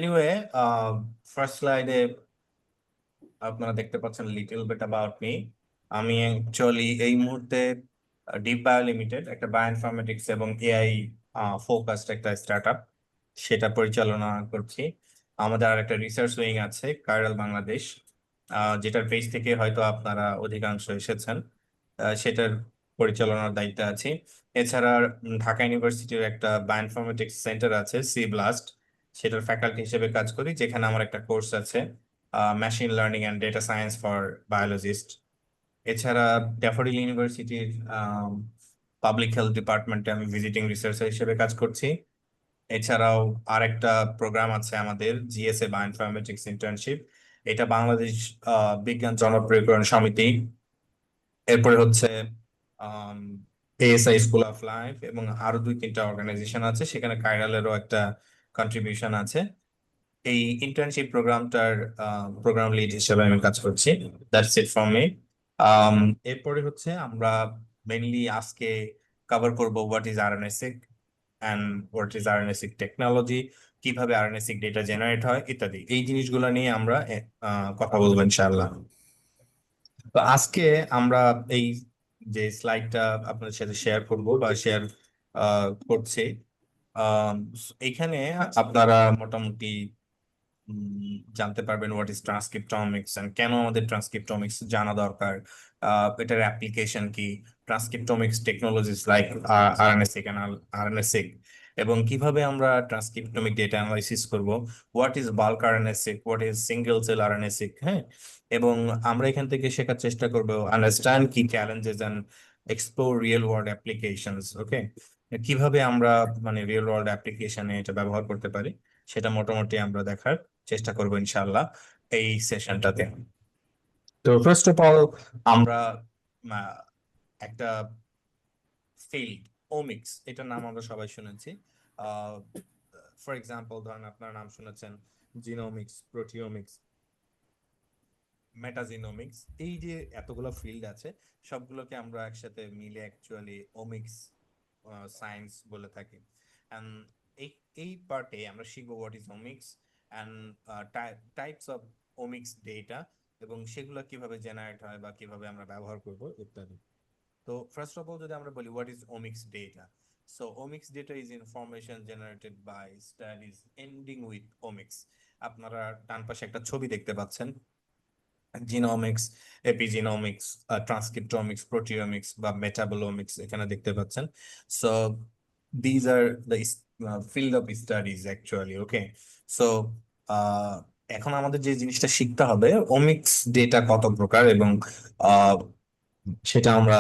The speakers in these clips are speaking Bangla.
এনিওয়ে, ফার্স্ট স্লাইডে আপনারা দেখতে পাচ্ছেন লিটল বিট অ্যাবাউট মি। আমি অ্যাকচুয়ালি এই মুহূর্তে ডিপ বায়ো লিমিটেড, একটা বায়োইনফরমেটিক্স এবং এআই ফোকাসড একটা স্টার্টআপ, সেটা পরিচালনা করছি। আমাদের আর একটা রিসার্চ উইং আছে কাইরাল বাংলাদেশ, যেটার পেজ থেকে হয়তো আপনারা অধিকাংশ এসেছেন। সেটার পরিচালনার দায়িত্বে আছি। এছাড়া ঢাকা ইউনিভার্সিটির একটা বায়োইনফরমেটিক্স সেন্টার আছে, সি ব্লাস্ট, সেটার ফ্যাকাল্টি হিসেবে কাজ করি, যেখানে আমার একটা কোর্স আছে, machine learning and data science for biologist. এছাড়া ড্যাফোডিল ইউনিভার্সিটির পাবলিক হেলথ ডিপার্টমেন্টে আমি ভিজিটিং রিসার্চার হিসেবে কাজ করছি। এছাড়াও আরেকটা প্রোগ্রাম আছে আমাদের, জিএসএ বায়োইনফরমেটিক্স ইন্টার্নশিপ। এটা বাংলাদেশ বিজ্ঞান জনপ্রিয়করণ সমিতি, এরপরে হচ্ছে এএসআই স্কুল অফ লাইফ, এবং আরো 2-3টা অর্গানাইজেশন আছে, সেখানে কাইরালেরও একটা কন্ট্রিবিউশন আছে। এই ইন্টার্নশিপ প্রোগ্রামটার প্রোগ্রাম লিড হিসেবে আমি কাজ করছি। That's it from me. এরপরে হচ্ছে আমরা মেইনলি আজকে কভার করব what is RNA seq and what is RNA seq technology, কিভাবে আরএনএসিক ডেটা জেনারেট হয় ইত্যাদি, এই জিনিসগুলো নিয়ে আমরা কথা বলবো ইনশাআল্লাহ। তো আজকে আমরা এই যে স্লাইডটা আপনাদের সাথে শেয়ার করব বা শেয়ার করছি, আহ, এখানে আপনারা মোটামুটি জানতে পারবেন হোয়াট ইজ ট্রান্সক্রিপ্টমিক্স এন্ড কেন আমাদের ট্রান্সক্রিপ্টমিক্স জানা দরকার, এটার অ্যাপ্লিকেশন কি, transcriptomics technologies like RNA seq and RNA seq, এবং কিভাবে আমরা ট্রান্সক্রিপ্টমিক ডেটা অ্যানালাইসিস করব, what is bulk RNA seq, what is single cell RNA seq. হ্যাঁ, এবং আমরা এখান থেকে শেখার চেষ্টা করব আন্ডারস্ট্যান্ড কি challenges and explore real world applications. Okay, কিভাবে আমরা মানে রিয়েল ওয়ার্ল্ড অ্যাপ্লিকেশনে এটা ব্যবহার করতে পারি, সেটা মোটামুটি আমরা দেখার চেষ্টা করবো ইনশাআল্লাহ এই সেশনটাতে। তো ফার্স্ট অফ অল আমরা আহ, একটা ফিল্ড, ওমিক্স, এটার নাম আমরা সবাই শুনেছি। ফর এক্সাম্পল ধরেন আপনার নাম শুনেছেন জিনোমিক্স, প্রোটিওমিক্স, মেটাজিনোমিক্স। এই যে এতগুলো ফিল্ড আছে, সবগুলোকে আমরা একসাথে মিলে অ্যাকচুয়ালি ওমিক্স সায়েন্স বলে থাকি। And এই এই পার্টে আমরা শিখবো what is omics and types of omics data, এবং সেগুলো কিভাবে জেনারেট হয় বা কিভাবে আমরা ব্যবহার করব ইত্যাদি। তো ফার্স্ট অফ অল যদি আমরা বলি what is omics data, so omics data is information generated by studies ending with omics. আপনারা ডান পাশে একটা ছবি দেখতে পাচ্ছেন, জিনোমিক্স, এপিজিনোমিক্স, ট্রান্সক্রিপ্টোমিক্স, প্রোটিওমিক্স বা মেটাবোলোমিক্স এখানে দেখতে পাচ্ছেন। So these are the field of studies actually. Okay, so এখন আমাদের যে জিনিসটা শিখতে হবে, ওমিক্স ডেটা কত প্রকার এবং আহ, সেটা আমরা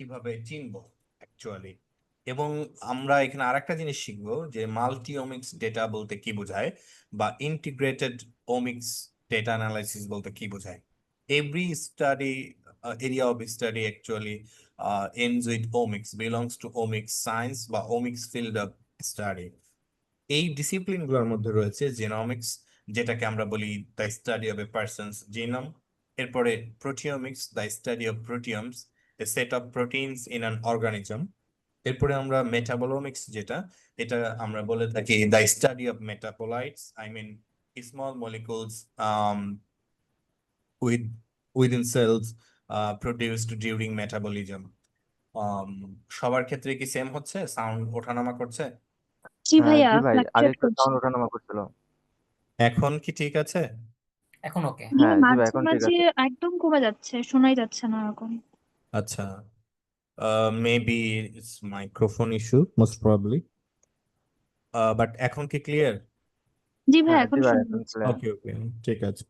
কিভাবে চিনবো অ্যাকচুয়ালি। এবং আমরা এখানে আরেকটা জিনিস শিখবো যে মাল্টি ওমিক্স ডেটা বলতে কি বোঝায়, বা ইন্টিগ্রেটেড ওমিক্স ডেটা অ্যানালাইসিস বলতে কি বোঝায়। Every study, area of study actually ends with omics, belongs to omics science বা omics field of study। এই ডিসিপ্লিন গুলোর মধ্যে রয়েছে জেনোমিক্স, যেটাকে আমরা বলি the study of a person's genome. এরপরে proteomics, the study of proteomes, a set of proteins in an organism. এরপরে আমরা মেটাবোলোমিক্স, যেটা এটা আমরা বলে থাকি the study of metabolites, I mean small molecules with within cells produced during metabolism. সবার ক্ষেত্রে কি সেম হচ্ছে? সাউন্ড ওঠানামা করছে? জি ভাইয়া, জি ভাই, আগে ফ্লাকচুয়েট একটু করছে। সাউন্ড ওঠানামা করছিল। এখন কি ঠিক আছে? এখন ওকে। হ্যাঁ, জি ভাই, মাঝে এখন ঠিক মাঝে আছে। একদম কমে যাচ্ছে, শোনাই যাচ্ছে না এখন। আচ্ছা, maybe it's microphone issue most probably, but এখন কি ক্লিয়ার? জি ভাই, জি এখন ভাই, শোনা এখন যাচ্ছে। ক্লিয়ার। ওকে ওকে, ঠিক আছে।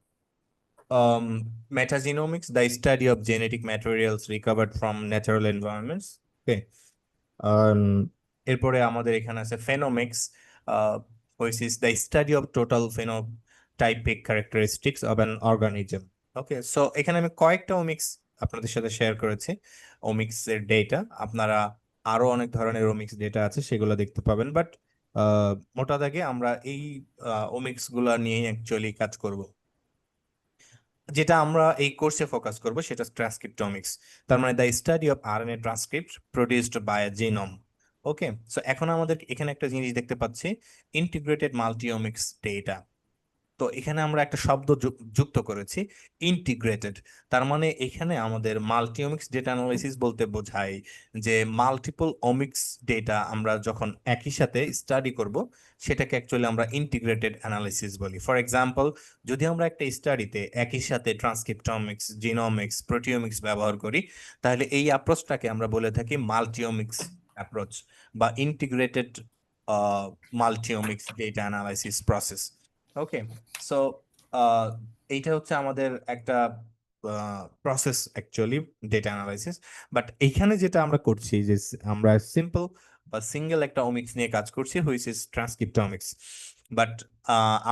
Metagenomics, the study of genetic materials recovered from natural environments. Okay. Um, এরপরে আমাদের এখানে আছে ফেনোমিক্স, which is the study of total phenotypic characteristics of an organism. Okay, so এখানে আমি কয়েকটা ওমিক্স আপনাদের সাথে শেয়ার করেছি, ওমিক্স এর ডেটা। আপনারা আরো অনেক ধরনের ওমিক্স ডেটা আছে, সেগুলো দেখতে পাবেন, বাট মোটা দাগে আমরা এই ওমিক্স গুলা নিয়ে অ্যাকচুয়ালি কাজ করব। যেটা আমরা এই কোর্সে ফোকাস করব সেটা ট্রান্সক্রিপ্টোমিক্স, তার মানে the study of RNA transcript produced by a genome. Okay, so এখন আমাদের এখানে একটা জিনিস দেখতে পাচ্ছি, ইন্টিগ্রেটেড মাল্টিওমিক্স ডেটা। তো এখানে আমরা একটা শব্দ যুক্ত করেছি, ইন্টিগ্রেটেড। তার মানে এখানে আমাদের মাল্টিওমিক্স ডেটা অ্যানালাইসিস বলতে বোঝায় যে মাল্টিপল ওমিক্স ডেটা আমরা যখন একই সাথে স্টাডি করব, সেটাকে অ্যাকচুয়ালি আমরা ইন্টিগ্রেটেড অ্যানালাইসিস বলি। ফর এক্সাম্পল, যদি আমরা একটা স্টাডিতে একই সাথে ট্রান্সক্রিপ্টোমিক্স, জিনোমিক্স, প্রোটিওমিক্স ব্যবহার করি, তাহলে এই অ্যাপ্রোচটাকে আমরা বলে থাকি মাল্টিওমিক্স অ্যাপ্রোচ বা ইন্টিগ্রেটেড মাল্টিওমিক্স ডেটা অ্যানালাইসিস প্রসেস। ওকে, সো এইটা হচ্ছে আমাদের একটা process actually, data analysis. But এইখানে যেটা আমরা করছি যে আমরা সিম্পল বা সিঙ্গেল একটা ওমিক্স নিয়ে কাজ করছি, হুইচ ইজ ট্রান্সক্রিপ্টোমিক্স। বাট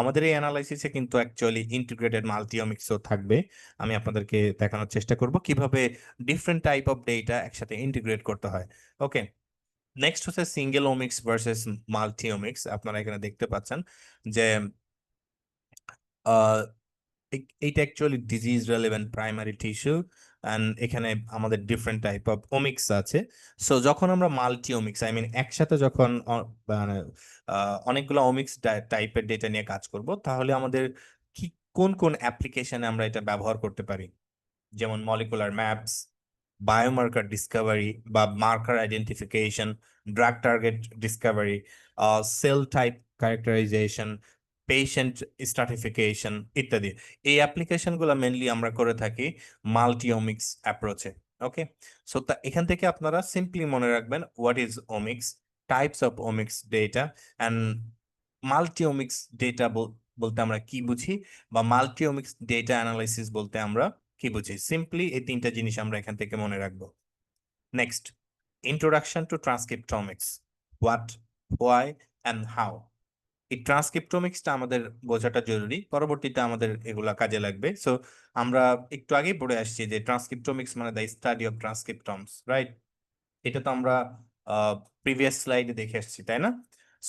আমাদের এই অ্যানালাইসিসে কিন্তু অ্যাকচুয়ালি ইন্টিগ্রেটেড মাল্টিওমিক্সও থাকবে। আমি আপনাদেরকে দেখানোর চেষ্টা করব কিভাবে ডিফারেন্ট টাইপ অফ ডেটা একসাথে ইন্টিগ্রেট করতে হয়। ওকে, নেক্সট হচ্ছে সিঙ্গেল ওমিক্স ভার্সেস মাল্টিওমিক্স। আপনারা এখানে দেখতে পাচ্ছেন যে আহ, এইটা actually disease relevant primary tissue, and এখানে আমাদের ডিফারেন্ট টাইপ অফ ওমিক্স আছে। সো যখন আমরা মাল্টি ওমিক্স, আই মিন একসাথে যখন মানে অনেকগুলো ওমিক্স টাইপের ডেটা নিয়ে কাজ করব, তাহলে আমাদের কি কোন কোন অ্যাপ্লিকেশনে আমরা এটা ব্যবহার করতে পারি, যেমন মলিকুলার ম্যাপস, বায়োমার্কার ডিসকাভারি বা marker identification, drug target discovery, sell type characterisation, patient stratification ইত্যাদি। এই অ্যাপ্লিকেশনগুলো মেনলি আমরা করে থাকি মাল্টিওমিক্স অ্যাপ্রোচে। ওকে, সো এখান থেকে আপনারা সিম্পলি মনে রাখবেন what is omics, types of omics data, and multiomics data বলতে আমরা কি বুঝি, বা মাল্টিওমিক্স ডেটা অ্যানালাইসিস বলতে আমরা কি বুঝি। সিম্পলি এই তিনটা জিনিস আমরা এখান থেকে মনে রাখবো। Next, introduction to transcriptomics, what, why and how. এই ট্রান্সক্রিপ্টোমিক্সটা আমাদের বোঝাটা জরুরি, পরবর্তীতে আমাদের এগুলা কাজে লাগবে। সো আমরা একটু আগেই পড়ে আসছি যে ট্রান্সক্রিপ্টোমিক্স মানে দ্য স্টাডি অফ ট্রান্সক্রিপ্টমস, রাইট? এটা তো আমরা প্রিভিয়াস স্লাইডে দেখে আসছি, তাই না?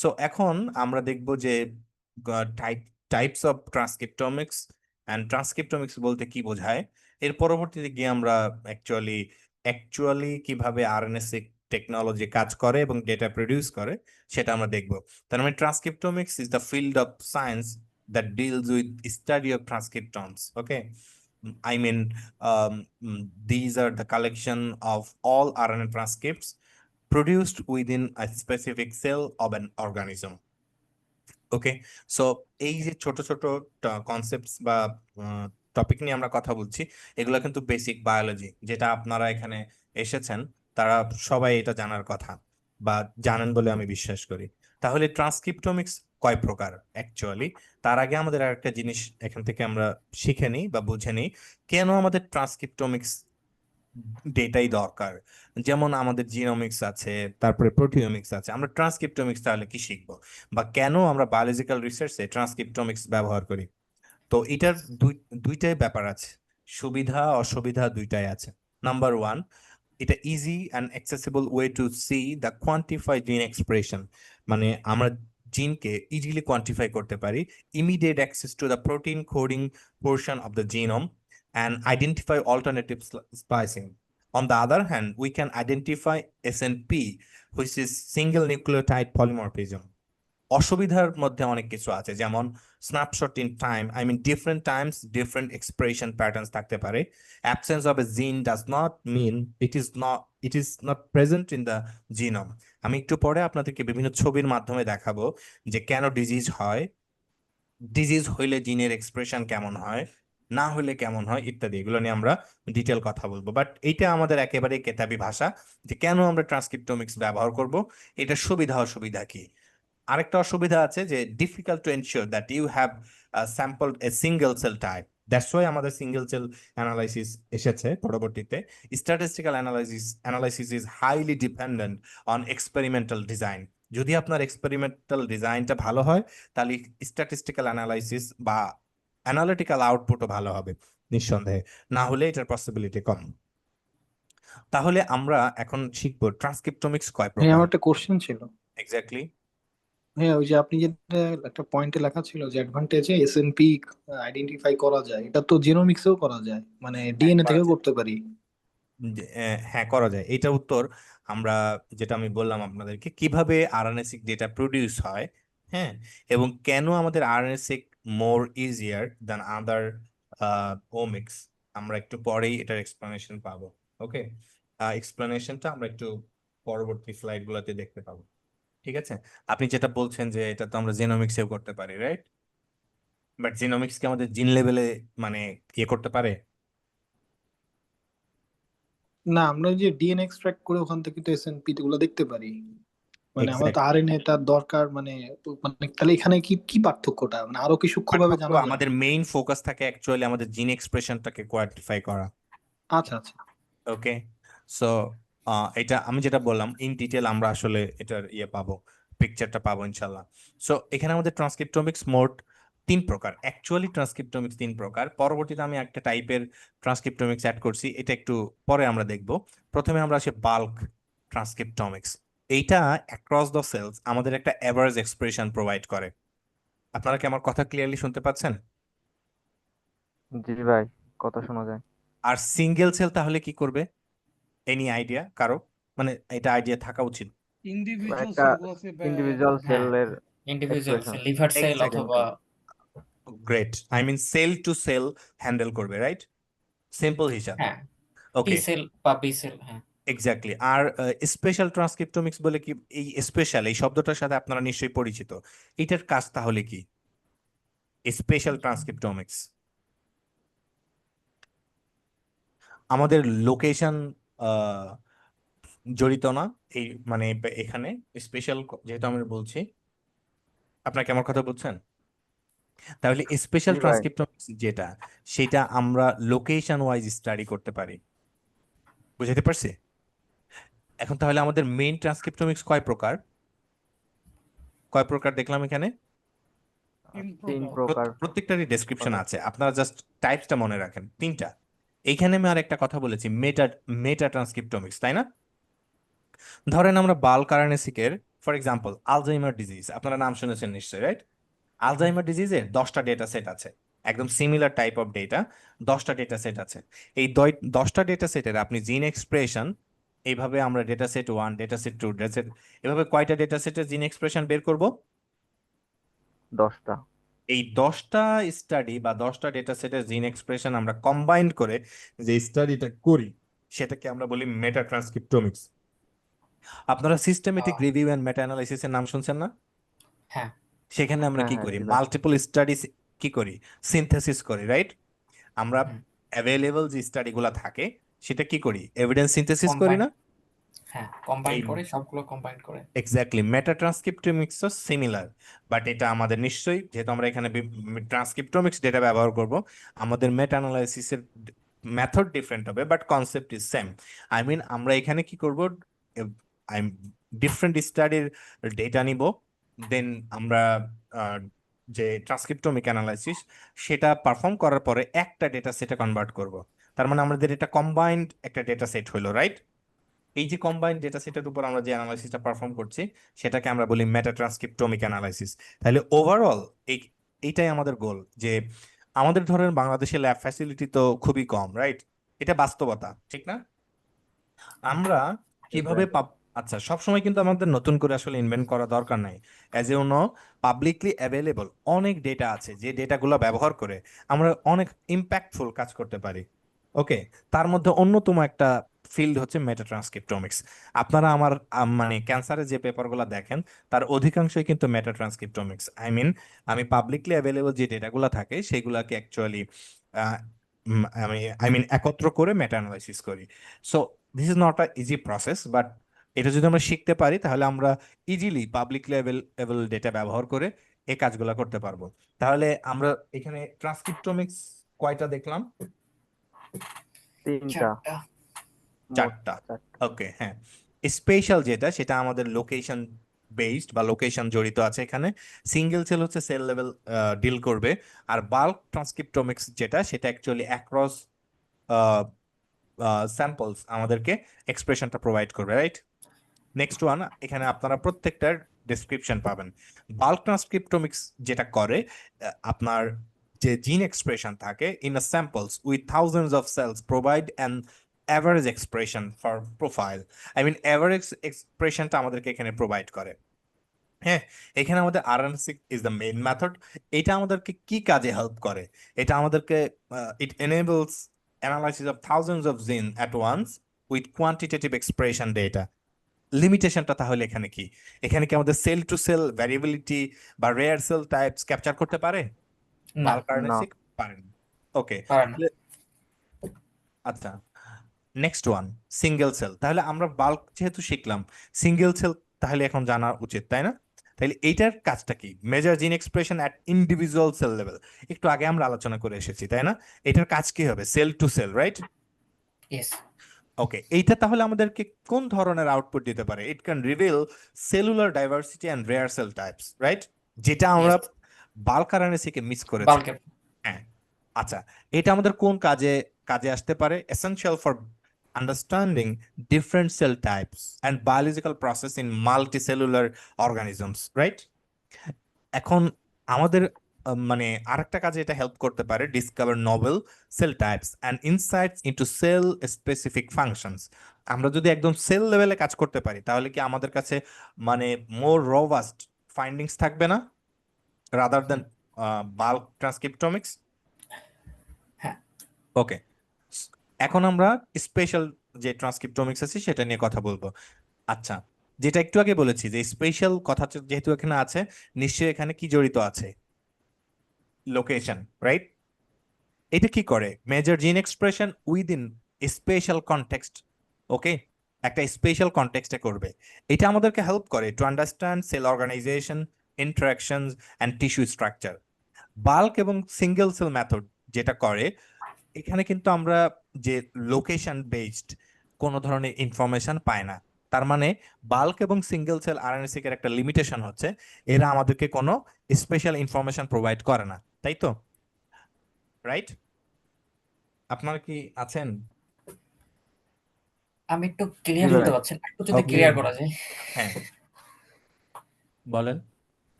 সো এখন আমরা দেখব যে টাইপস অফ ট্রান্সক্রিপ্টোমিক্স অ্যান্ড ট্রান্সক্রিপ্টোমিক্স বলতে কি বোঝায়। এর পরবর্তীতে গিয়ে আমরা অ্যাকচুয়ালি কিভাবে আরএনএ টেকনোলজি কাজ করে এবং ডেটা প্রডিউস করে সেটা আমরা দেখব। তার মানে transcriptomics is the field of science that deals with study of transcriptomes. Okay, I mean, these are the collection of all RNA transcripts produced within a specific cell of an organism. Okay, so এই যে ছোট ছোট কনসেপ্টস বা টপিক নিয়ে আমরা কথা বলছি, এগুলো কিন্তু বেসিক বায়োলজি, যেটা আপনারা এখানে এসেছেন তারা সবাই এটা জানার কথা বা জানেন বলে আমি বিশ্বাস করি। তাহলে ট্রান্সক্রিপ্টোমিক্স কয় প্রকার অ্যাকচুয়ালি, তার আগে আমাদের আরেকটা জিনিস এখান থেকে আমরা শিখে নিই বা বুঝে নিই, কেন আমাদের ট্রান্সক্রিপ্টোমিক্স ডেটাই দরকার। যেমন আমাদের জিনোমিক্স আছে, তারপরে প্রোটিওমিক্স আছে, আমরা ট্রান্সক্রিপ্টোমিক্স তাহলে কি শিখবো, বা কেন আমরা বায়োলজিক্যাল রিসার্চে ট্রান্সক্রিপ্টোমিক্স ব্যবহার করি। তো এটার দুইটাই ব্যাপার আছে, সুবিধা অসুবিধা দুইটাই আছে। নাম্বার ওয়ান, এটা easy and accessible way to C the quantify জিন এক্সপ্রেশন, মানে আমরা জিনকে ইজিলি কোয়ান্টিফাই করতে পারি, immediate access to the protein coding portion of the genome and identify alternative splicing. On the other hand, we can identify SNP, which is single nucleotide polymorphism. অসুবিধার মধ্যে অনেক কিছু আছে, যেমন snapshot in time, I mean different times different expression patterns থাকতে পারে। Absence of a gene does not mean it is not present in the genome. আমি একটু পরে আপনাদেরকে বিভিন্ন ছবির মাধ্যমে দেখাবো যে কেন ডিজিজ হয়, ডিজিজ হইলে জিনের এক্সপ্রেশন কেমন হয়, না হইলে কেমন হয় ইত্যাদি, এগুলো নিয়ে আমরা ডিটেল কথা বলবো। বাট এইটা আমাদের একেবারে কেতাবি ভাষা, যে কেন আমরা ট্রান্সক্রিপ্টোমিক্স ব্যবহার করব, এটা সুবিধা অসুবিধা কি। আরেকটা অসুবিধা আছে যে difficult to ensure that you have sampled a single cell type, that's why আমাদের সিঙ্গেল সেল অ্যানালাইসিস এসেছে পরবর্তীতে। Statistical analysis is highly dependent on experimental design. যদি আপনার এক্সপেরিমেন্টাল ডিজাইনটা ভালো হয়, তাহলে স্ট্যাটিস্টিক্যাল অ্যানালাইসিস বা অ্যানালিটিক্যাল আউটপুটও ভালো হবে নিঃসন্দেহে, না হলে এটার পসিবিলিটি কম। তাহলে আমরা এখন শিখবো ট্রান্সক্রিপ্টোমিক্স কয় হ্যাঁ, প্রকার। আমার একটা কোশ্চেন ছিল। এক্স্যাক্টলি। হ্যাঁ, ওই যে আপনি যেটা একটা পয়েন্টে লেখা ছিল যে অ্যাডভান্টেজে এসএনপি আইডেন্টিফাই করা যায়, এটা তো জিনোমিক্সেও করা যায়, মানে ডিএনএ থেকেও করতে পারি। হ্যাঁ করা যায়। এটা উত্তর আমরা যেটা আমি বললাম আপনাদেরকে কিভাবে আরএনএসিক ডেটা প্রডিউস হয়, হ্যাঁ, এবং কেন আমাদের আরএনএসিক মোর ইজিয়ার দ্যান আদার ওমিক্স, আমরা একটু পরেই এটার এক্সপ্লেনেশন পাবো। ওকে, এক্সপ্লেনেশনটা আমরা একটু পরবর্তী স্লাইড গুলোতে দেখতে পাবো। ঠিক আছে, আপনি যেটা বলছেন যে এটা তো আমরা জিনোমিক্সেও করতে পারি, রাইট? বাট জিনোমিক্স কি আমাদের জিন লেভেলে মানে ইয়ে করতে পারে? না, আমরা ওই যে ডিএনএ এক্সট্রাক্ট করে ওখান থেকে তো এসএনপি গুলো দেখতে পারি। মানে আমার তো এক্স্যাক্টলি। আরএনএ তার দরকার, মানে মানে তাহলে এখানে কি কি পার্থক্যটা, মানে আরো কি সূক্ষ্মভাবে পার্থক্য জানা যায়? আমাদের মেইন ফোকাস থাকে অ্যাকচুয়ালি আমাদের জিন এক্সপ্রেশনটাকে কোয়ান্টিফাই করা। আচ্ছা আচ্ছা। ওকে, সো এটা আমি যেটা বললাম ইন ডিটেল আমরা আসলে এটার ইয়ে পাবো, পিকচারটা পাবো ইনশাল্লাহ। সো এখানে আমাদের ট্রান্সক্রিপ্টোমিক্স মোট 3 প্রকার, অ্যাকচুয়ালি ট্রান্সক্রিপ্টোমিক্স 3 প্রকার। পরবর্তীতে আমি একটা টাইপের ট্রান্সক্রিপ্টোমিক্স অ্যাড করছি, এটা একটু পরে আমরা দেখব। প্রথমে আমরা আসি বাল্ক ট্রান্সক্রিপ্টোমিক্স। এইটা অ্যাক্রস দ্য সেলস আমাদের একটা অ্যাভারেজ এক্সপ্রেশন প্রোভাইড করে। আপনারা কি আমার কথা ক্লিয়ারলি শুনতে পাচ্ছেন? জি ভাই, কথা শোনা যায়। আর সিঙ্গেল সেল তাহলে কি করবে? এনি আইডিয়া কারো? মানে এটা আইডিয়া থাকা উচিত। ইন্ডিভিজুয়াল একটা সেলগুলোকে ইন্ডিভিজুয়াল হ্যাঁ সেলের individual expression. Liver cell Exactly. অথবা great, I mean cell to cell handle করবে, রাইট? সিম্পল হিসাব। হ্যাঁ টি ওকে, সেল বা বি সেল। হ্যাঁ এক্স্যাক্টলি। আর স্পেশাল ট্রান্সক্রিপ্টোমিক্স বলে কি, এই স্পেশাল এই শব্দটার সাথে আপনারা নিশ্চয়ই পরিচিত। এটার কাজ তাহলে কি? স্পেশাল ট্রান্সক্রিপ্টোমিক্স আমাদের লোকেশন জড়িত না, এই মানে এখানে স্পেশাল যেহেতু আমরা বলছি, আপনাকে আমার কথা বলছেন? তাহলে স্পেশাল জি ভাই। ট্রান্সক্রিপ্টোমিক্স যেটা, সেটা আমরা লোকেশন ওয়াইজ স্টাডি করতে পারি। বুঝাতে পারছি? এখন তাহলে আমাদের মেইন ট্রান্সক্রিপ্টোমিক্স কয় প্রকার? কয় প্রকার দেখলাম এখানে? তিন তিন প্রকার। প্রকার। প্রত্যেকটারই ডেসক্রিপশন আছে, আপনারা জাস্ট টাইপসটা মনে রাখেন, 3টা। এইখানে আমি আর একটা কথা বলেছি, মেটা মেটা ট্রান্সক্রিপ্টোমিক্স, তাই না? ধরেন আমরা বাল্ক আরএনএসিকের ফর এক্সাম্পল আলজাইমার ডিজিজ, আপনারা নাম শুনেছেন নিশ্চয়ই, রাইট? আলজাইমার ডিজিজের 10টা ডেটা সেট আছে, একদম সিমিলার টাইপ অফ ডেটা, 10টা ডেটা সেট আছে। এই 10টা ডেটা সেটের আপনি জিন এক্সপ্রেশন, এইভাবে আমরা data set 1, data set 2, data set, এভাবে কয়টা ডেটা সেটের জিন এক্সপ্রেশন বের করব? 10টা। এই 10টা স্টাডি বা 10টা ডেটা সেটের জিন এক্সপ্রেশন আমরা কম্বাইন করে যে স্টাডিটা করি, সেটাকে আমরা বলি মেটা ট্রান্সক্রিপ্টোমিক্স। আপনারা সিস্টেমেটিক রিভিউ এন্ড মেটা অ্যানালাইসিসের নাম শুনছেন না? হ্যাঁ সেখানে আমরা হ্যাঁ কি হ্যাঁ করি? জি ভাই। মাল্টিপল স্টাডিজ কি করি? সিনথেসিস করি, রাইট? আমরা হুম। অ্যাভেলেবল যে স্টাডিগুলো থাকে সেটা কি করি? এভিডেন্স সিনথেসিস করি না? হ্যাঁ কম্বাইন এই করে, সবগুলো কম্বাইন করে। এক্স্যাক্টলি, মেটা ট্রান্সক্রিপ্টোমিক্সও সিমিলার, বাট এটা আমাদের নিশ্চয়ই, যেহেতু আমরা এখানে ট্রান্সক্রিপ্টোমিক্স ডেটা ব্যবহার করব, আমাদের মেটা অ্যানালাইসিসের মেথড ডিফারেন্ট হবে, but concept is same. I mean আমরা এখানে কি করব, আই ডিফারেন্ট স্টাডির ডেটা নিব, দেন আমরা যে ট্রান্সক্রিপ্টোমিক অ্যানালাইসিস সেটা পারফর্ম করার পরে একটা ডেটা সেটে কনভার্ট করব। তার মানে আমাদের এটা কম্বাইন্ড একটা ডেটা সেট হলো, রাইট? এই যে কম্বাইন্ড ডেটা সেটের উপর আমরা যে অ্যানালাইসিসটা পারফর্ম করছি, সেটাকে আমরা বলি মেটা ট্রান্সক্রিপ্টোমিক অ্যানালাইসিস। তাহলে ওভারঅল এইটাই আমাদের গোল, যে আমাদের ধরেন বাংলাদেশে ল্যাব ফ্যাসিলিটি তো খুবই কম, রাইট? এটা বাস্তবতা, ঠিক না? আমরা কিভাবে আচ্ছা, সবসময় কিন্তু আমাদের নতুন করে আসলে ইনভেন্ট করা দরকার নাই। As you know, publicly available অনেক ডেটা আছে, যে ডেটাগুলো ব্যবহার করে আমরা অনেক ইম্প্যাক্টফুল কাজ করতে পারি। ওকে, তার মধ্যে অন্যতম একটা ফিল্ড হচ্ছে মেটা ট্রান্সক্রিপ্টোমিক্স। আপনারা আমার মানে ক্যান্সারের যে পেপারগুলো দেখেন, তার অধিকাংশই কিন্তু মেটা ট্রান্সক্রিপ্টোমিক্স। আই মিন আমি পাবলিকলি অ্যাভেলেবল যে ডেটাগুলো থাকে সেগুলোকে অ্যাকচুয়ালি আমি একত্র করে মেটা অ্যানালাইসিস করি। So this is not a easy process, but এটা যদি আমরা শিখতে পারি তাহলে আমরা ইজিলি পাবলিকলি অ্যাভেলেবল ডেটা ব্যবহার করে এই কাজগুলো করতে পারবো। তাহলে আমরা এখানে ট্রান্সক্রিপ্টোমিক্স কয়টা দেখলাম? 3টা। মোট 4টা। 4টা। ওকে, হ্যাঁ। স্পেশাল যেটা, সেটা আমাদের লোকেশন বেসড বা লোকেশন জড়িত আছে এখানে। সিঙ্গেল সেল হচ্ছে সেল লেভেল ডিল করবে। আর বাল্ক ট্রান্সক্রিপ্টোমিক্স যেটা, সেটা অ্যাকচুয়ালি অ্যাক্রস স্যাম্পলস আমাদেরকে এক্সপ্রেশনটা প্রোভাইড করবে, রাইট? নেক্সট ওয়ান, এখানে আপনারা প্রত্যেকটার ডেসক্রিপশন পাবেন। বাল্ক ট্রান্সক্রিপ্টোমিক্স যেটা করে, আপনার যে জিন এক্সপ্রেশন থাকে in a samples with thousands of cells provide an average expression for profile. I mean average এক্সপ্রেশনটা আমাদেরকে এখানে প্রোভাইড করে। হ্যাঁ, এখানে আমাদের RNA seq is the main method. এটা আমাদেরকে কি কাজে হেল্প করে? এটা আমাদেরকে it enables analysis of thousands of gene at once with quantitative expression data. লিমিটেশনটা তাহলে এখানে কি? এখানে কি আমাদের সেল টু সেল ভ্যারিয়েবিলিটি বা রেয়ার সেল টাইপস ক্যাপচার করতে পারে? না, বাল্ক আরএনএসিক পারেন। ওকে, পারে না। আচ্ছা, নেক্সট ওয়ান সিঙ্গেল সেল। তাহলে আমরা বাল্ক যেহেতু শিখলাম, সিঙ্গেল সেল তাহলে এখন জানা উচিত, তাই না? তাহলে এইটার কাজটা কি? Measure gene expression at individual cell level. একটু আগে আমরা আলোচনা করে এসেছি, তাই না? এটার কাজ কি হবে? Cell to cell, right? Yes, okay, এইটা তাহলে আমাদেরকে কোন ধরনের আউটপুট দিতে পারে? It can reveal cellular diversity and rare cell types, right? যেটা আমরা বাল্ক আরএনএসি কে মিস করেছি। বাল্কের। হ্যাঁ, আচ্ছা, এটা আমাদের কোন কাজে কাজে আসতে পারে? Essential for understanding different cell types and biological process in multicellular organisms, right? এখন আমাদের মানে আরেকটা কাজে এটা হেল্প করতে পারে, discover novel cell types and insights into cell specific functions. আমরা যদি একদম সেল লেভেলে কাজ করতে পারি তাহলে কি আমাদের কাছে মানে মোর রোবাস্ট ফাইন্ডিংস থাকবে না, রাদার দেন বাল্ক ট্রান্সক্রিপ্টোমিক্স? হ্যাঁ। ওকে, এখন আমরা স্পেশাল যে ট্রান্সক্রিপ্টোমিক্স আছে সেটা নিয়ে কথা বলবো। আচ্ছা, যেটা একটু আগে বলেছি যে স্পেশাল কথা যেহেতু এখানে আছে, নিশ্চয়ই এখানে কি জড়িত আছে? Location, right? এটা কি করে? Measure gene expression within spatial context. Okay, একটা স্পেশাল কনটেক্সটে করবে। এটা আমাদেরকে হেল্প করে to understand cell organization, interactions and tissue structure. Bulk এবং সিঙ্গেল সেল মেথড যেটা করে, এখানে কিন্তু আমরা যে লোকেশন বেসড কোনো ধরনের ইনফরমেশন পাই না। তার মানে বাল্ক এবং সিঙ্গেল সেল আরএনএসি এর একটা লিমিটেশন হচ্ছে এরা আমাদেরকে কোনো স্পেশাল ইনফরমেশন প্রোভাইড করে না, তাই তো? রাইট? আপনারা কি আছেন? আমি একটু ক্লিয়ার জি হতে ভাই। পারছি না, একটু যদি Okay. ক্লিয়ার করা যায়। হ্যাঁ, বলেন।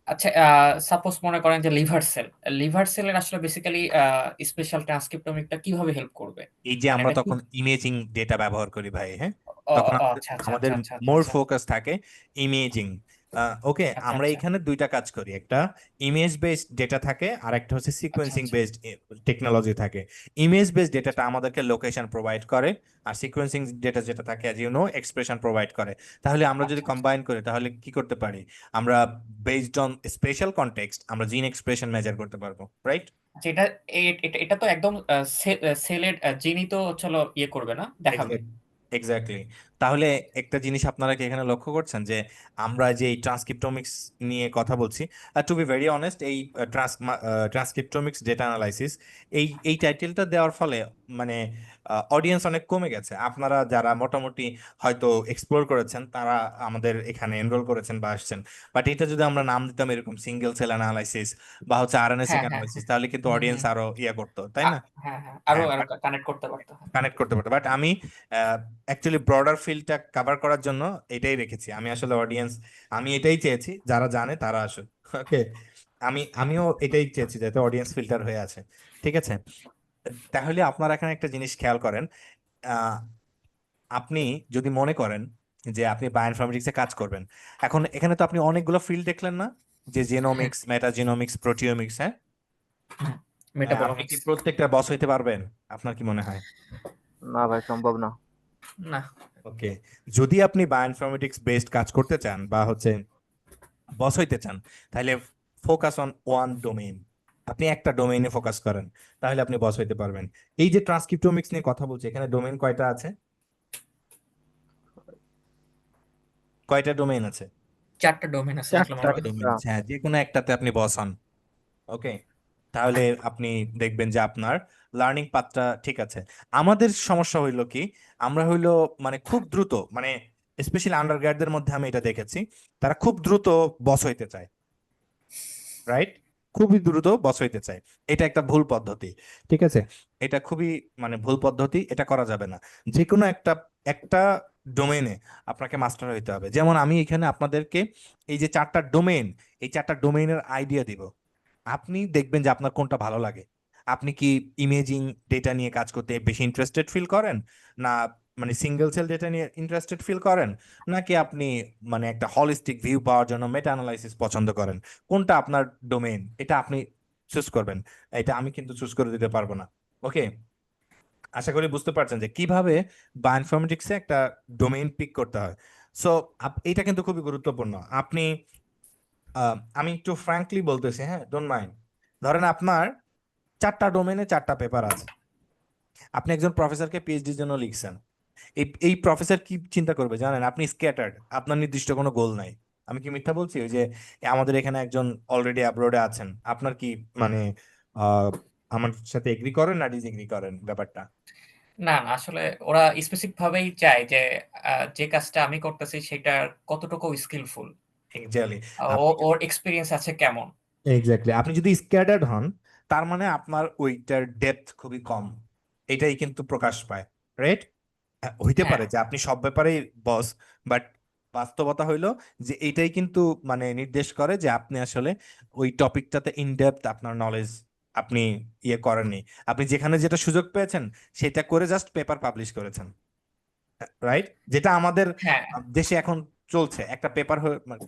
আচ্ছা, সাপোজ মনে করেন যে লিভার সেলের আসলে বেসিক্যালি স্পেশাল ট্রান্সক্রিপ্টোমিকটা কিভাবে হেল্প করবে? এই যে মানে আমরা এটা কি? তখন ইমেজিং ডেটা ব্যবহার করি ভাই, হ্যাঁ, ও তখন ও, আমাদের আচ্ছা আচ্ছা আমাদের আচ্ছা আচ্ছা মোর আচ্ছা ফোকাস থাকে ইমেজিং। ওকে, আচ্ছা আমরা আচ্ছা এখানে দুইটা কাজ করি, একটা ইমেজ বেসড ডেটা থাকে আর একটা হচ্ছে সিকোয়েন্সিং আচ্ছা। বেসড টেকনোলজি থাকে। ইমেজ বেসড ডেটাটা আমাদেরকে লোকেশন প্রোভাইড করে, আর সিকোয়েন্সিং ডেটা যেটা থাকে as you know expression provide করে। তাহলে আমরা যদি আচ্ছা, কম্বাইন করি তাহলে কি করতে পারি? আমরা বেসড অন স্পেশাল কনটেক্সট আমরা জিন এক্সপ্রেশন মেজার করতে পারবো, রাইট? আচ্ছা, এটা তো একদম সেলের জিনই তো চলো ইয়ে করবে না, দেখাবে। এক্স্যাক্টলি। তাহলে একটা জিনিস আপনারা কি এখানে লক্ষ্য করছেন যে আমরা যে এই ট্রান্সক্রিপ্টোমিক্স নিয়ে কথা বলছি, টু বি ভেরি অনেস্ট, এই ট্রান্সক্রিপ্টোমিক্স ডেটা অ্যানালাইসিস এই টাইটেলটা দেওয়ার ফলে মানে অডিয়েন্স অনেক কমে গেছে। আপনারা যারা মোটামুটি হয়তো এক্সপ্লোর করেছেন তারা আমাদের এখানে এনরোল করেছেন বা আসছেন, বাট এটা যদি আমরা নাম দিতাম এরকম সিঙ্গেল সেল অ্যানালাইসিস বা হচ্ছে আরএনএসি হ্যাঁ হ্যাঁ অ্যানালাইসিস, তাহলে কিন্তু হুম, অডিয়েন্স হুম। আরো ইয়া করতো, তাই না? হ্যাঁ হ্যাঁ, আরো হ্যাঁ, আরো কানেক্ট করতে পারতো। হ্যাঁ। কানেক্ট করতে পারতো। বাট আমি অ্যাকচুয়ালি ব্রডার ফিল্ডটা কভার করার জন্য এটাই রেখেছি। আমি আসলে অডিয়েন্স, আমি এটাই চেয়েছি যারা জানে তারা আসুক। ওকে, আমিও এটাই চেয়েছি যাতে অডিয়েন্স ফিল্টার হয়ে আছে, ঠিক আছে? তাহলে আপনারা এখানে একটা জিনিস খেয়াল করেন, আহ, আপনি যদি মনে করেন যে আপনি বায়োইনফরমেটিক্সে কাজ করবেন, এখন এখানে তো আপনি অনেকগুলো ফিল্ড দেখলেন না, যে জেনোমিক্স, মেটাজিনোমিক্স, প্রোটিওমিক্স, হ্যাঁ? আপনি মেটাবলমিক্স। কি প্রত্যেকটা বস হইতে পারবেন? আপনার কি মনে হয়? না ভাই, সম্ভব না। না। ওকে, যদি আপনি বায়োইনফরমেটিক্স বেসড কাজ করতে চান বা হচ্ছে বস হইতে চান, তাহলে ফোকাস অন ওয়ান ডোমেইন। আপনি একটা ডোমেইনে ফোকাস করেন, তাহলে আপনি বস হইতে পারবেন। এই যে ট্রান্সক্রিপ্টোমিক্স নিয়ে কথা বলছি, এখানে ডোমেইন কয়টা আছে? কয়টা ডোমেইন আছে? 4টা ডোমেন আছে দেখলাম চারটা আমরা। ডোমেইন আছে, হ্যাঁ, যে কোনো একটাতে আপনি বস হন। ওকে, তাহলে আপনি দেখবেন যে আপনার লার্নিং পাথটা ঠিক আছে। আমাদের সমস্যা হইলো কি, আমরা হইলো মানে খুব দ্রুত, মানে স্পেশালি আন্ডারগ্রেডদের মধ্যে আমি এটা দেখেছি, তারা খুব দ্রুত বস হইতে চায়, রাইট? খুবই দ্রুত বস হইতে চায়। এটা একটা ভুল পদ্ধতি, ঠিক আছে? এটা খুবই মানে ভুল পদ্ধতি, এটা করা যাবে না। যে কোনো একটা একটা ডোমেইনে আপনাকে মাস্টার হইতে হবে। যেমন আমি এখানে আপনাদেরকে এই যে চারটা ডোমেইন, এই চারটা ডোমেইনের আইডিয়া দিব, আপনি দেখবেন যে আপনার কোনটা ভালো লাগে। আপনি কি ইমেজিং ডেটা নিয়ে কাজ করতে বেশি ইন্টারেস্টেড ফিল করেন, না মানে সিঙ্গেল সেল ডেটা নিয়ে ইন্টারেস্টেড ফিল করেন, নাকি আপনি মানে একটা হলিস্টিক ভিউ পাওয়ার জন্য মেটা অ্যানালাইসিস পছন্দ করেন? কোনটা আপনার ডোমেইন, এটা আপনি চুজ করবেন। এটা আমি কিন্তু চুজ করে দিতে পারবো না। ওকে, আশা করি বুঝতে পারছেন যে কিভাবে বায়োইনফরমেটিক্সে একটা ডোমেইন পিক করতে হয়। সো এটা কিন্তু খুবই গুরুত্বপূর্ণ। আপনি আমি একটু ফ্র্যাঙ্কলি বলতেছি, হ্যাঁ, ডোন্ট মাইন্ড। ধরেন আপনার 4টা ডোমেইনে 4টা পেপার আছে, আপনি একজন প্রফেসরকে পিএইচডির জন্য লিখছেন। এই প্রফেসর কি চিন্তা করবে জানেন? আপনি স্ক্যাটার্ড, আপনার নির্দিষ্ট কোনো গোল নাই। আমি কি মিথ্যা বলছি? ওই যে আমাদের এখানে একজন অলরেডি অ্যাব্রোডে আছেন, আপনার কি মানে আহ আমার সাথে এগ্রি করেন না ডিসএগ্রি করেন ব্যাপারটা? না না, আসলে ওরা স্পেসিফিক ভাবেই চায় যে যে কাজটা আমি করতেছি সেটার কতটুকু স্কিলফুল, এক্স্যাক্টলি। ওর এক্সপিরিয়েন্স আছে কেমন। এক্স্যাক্টলি, আপনি যদি স্ক্যাটার্ড হন তার মানে আপনার ওইটার ডেপথ খুবই কম, এটাই কিন্তু প্রকাশ পায়, রাইট? হইতে হ্যাঁ পারে যে আপনি সব ব্যাপারেই বস, বাট বাস্তবতা হইলো যে এইটাই কিন্তু মানে নির্দেশ করে যে আপনি আসলে ওই টপিকটাতে ইন ডেপথ আপনার নলেজ আপনি ইয়ে করেননি। আপনি যেখানে যেটা সুযোগ পেয়েছেন সেটা করে জাস্ট পেপার পাবলিশ করেছেন, রাইট? যেটা আমাদের হ্যাঁ দেশে এখন চলছে, একটা পেপার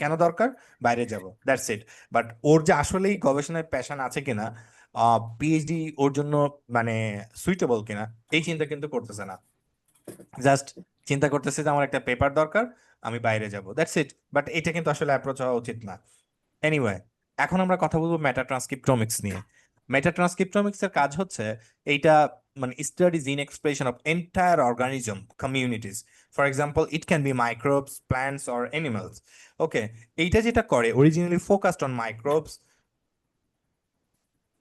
কেন দরকার, বাইরে যাব, দ্যাটস ইট। বাট ওর যে আসলেই গবেষণায় প্যাশন আছে কিনা, পিএইচডি ওর জন্য মানে সুইটেবল কিনা, এই চিন্তা কিন্তু করতেছে না। জাস্ট চিন্তা করতেছে যে আমার একটা পেপার দরকার, আমি বাইরে যাব, দ্যাটস ইট। বাট এটা কিন্তু আসলে অ্যাপ্রোচ হওয়া উচিত না। এনিওয়ে, এখন আমরা কথা বলবো মেটা ট্রান্সক্রিপ্টোমিক্স নিয়ে। মেটা ট্রান্সক্রিপ্টোমিক্স এর কাজ হচ্ছে এইটা মানে study gene expression of entire organism communities. For example, it can be microbes, plants or animals. Okay, এইটা যেটা করে originally focused on microbes,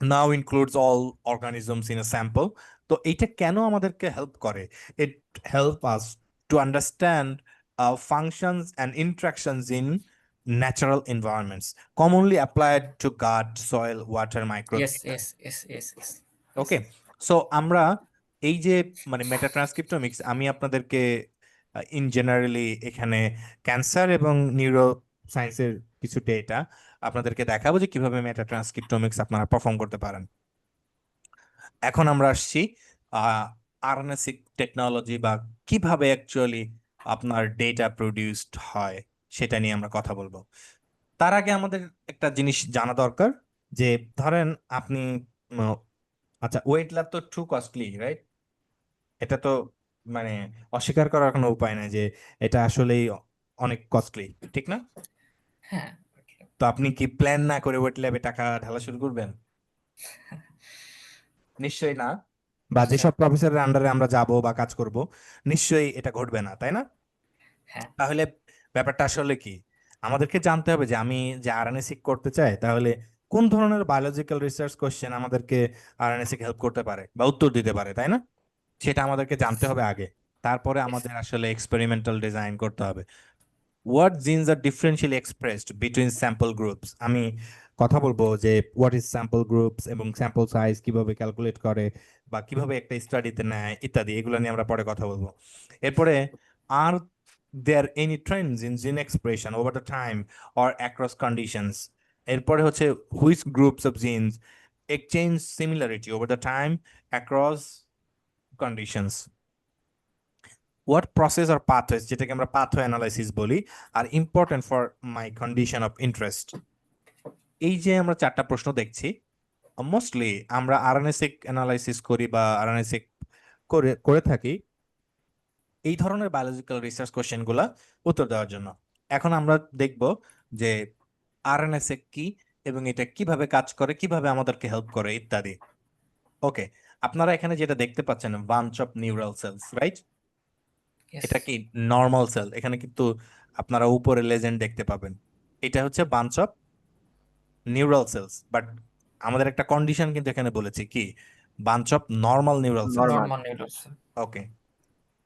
now includes all organisms in a sample. তো এইটা কেন আমাদেরকে হেল্প করে? It help us to understand functions and interactions in natural environments commonly applied to gut, soil, water, yes microbes. Yes yes yes yes okay, so আমরা এই যে মানে মেটা ট্রান্সক্রিপ্টোমিক্স, আমি আপনাদেরকে ইন জেনারেলি এখানে ক্যান্সার এবং নিউরো সায়েন্সের কিছু ডেটা আপনাদেরকে দেখাবো যে কিভাবে মেটা ট্রান্সক্রিপ্টোমিক্স আপনারা পারফর্ম করতে পারেন। এখন আমরা আসছি আরএনএসিক টেকনোলজি বা কিভাবে অ্যাকচুয়ালি আপনার ডেটা প্রডিউসড হয় সেটা নিয়ে আমরা কথা বলবো। তার আগে আমাদের একটা জিনিস জানা দরকার যে ধরেন আপনি উম, আচ্ছা, ওয়েট ল্যাব তো টু কস্টলি, রাইট? এটা তো মানে অস্বীকার করার কোনো উপায় নাই যে এটা আসলেই অনেক কস্টলি, ঠিক না? হ্যাঁ তো আপনি কি প্ল্যান না করে ওয়েট ল্যাবে টাকা ঢালা শুরু করবেন? নিশ্চয়ই না। বা নিশ্চয়ই যেসব প্রফেসরের আন্ডারে আমরা যাব বা কাজ করব, নিশ্চয়ই এটা ঘটবে না, তাই না? হ্যাঁ তাহলে ব্যাপারটা আসলে কি? আমাদেরকে জানতে হবে যে আমি যে আরএনএ করতে চাই, তাহলে কোন ধরনের বায়োলজিক্যাল রিসার্চ কোশ্চেন আমাদেরকে আরএনএ হেল্প করতে পারে বা উত্তর দিতে পারে, তাই না? সেটা আমাদেরকে জানতে হবে আগে। তারপরে আমাদের আসলে এক্সপেরিমেন্টাল ডিজাইন করতে হবে। What genes are differentially expressed between sample groups. আমি কথা বলবো যে হোয়াট ইজ স্যাম্পল গ্রুপস এবং স্যাম্পল সাইজ কিভাবে ক্যালকুলেট করে বা কিভাবে একটা স্টাডিতে নেয় ইত্যাদি, এগুলো নিয়ে আমরা পরে কথা বলবো। এরপরে, আর there any trends in gene expression over the time or across conditions? এরপরে হচ্ছে which groups of genes exchange similarity over the time across conditions? What process or pathways, যেটাকে আমরা pathway analysis বলি, are important for my condition of interest? এই যে আমরা 4টা প্রশ্ন দেখছি, মোস্টলি আমরা আরএনএসিক অ্যানালাইসিস করি বা আরএনএসিক করে করে থাকি এই ধরনের বায়োলজিক্যাল রিসার্চ কোশ্চেন গুলা উত্তর দেওয়ার জন্য। এখন আমরা দেখব যে আরএনএসএ কি এবং এটা কিভাবে কাজ করে, কিভাবে আমাদেরকে হেল্প করে ইত্যাদি। ওকে, আপনারা এখানে যেটা দেখতে পাচ্ছেন bunch of neural cells, right? yes এটা কি নর্মাল সেল? এখানে কিন্তু আপনারা উপরে লেজেন্ড দেখতে পাবেন, এটা হচ্ছে bunch of neural cells. But আমাদের একটা কন্ডিশন কিন্তু এখানে বলেছি কি, bunch of normal neural cells. Normal. Normal neurons okay,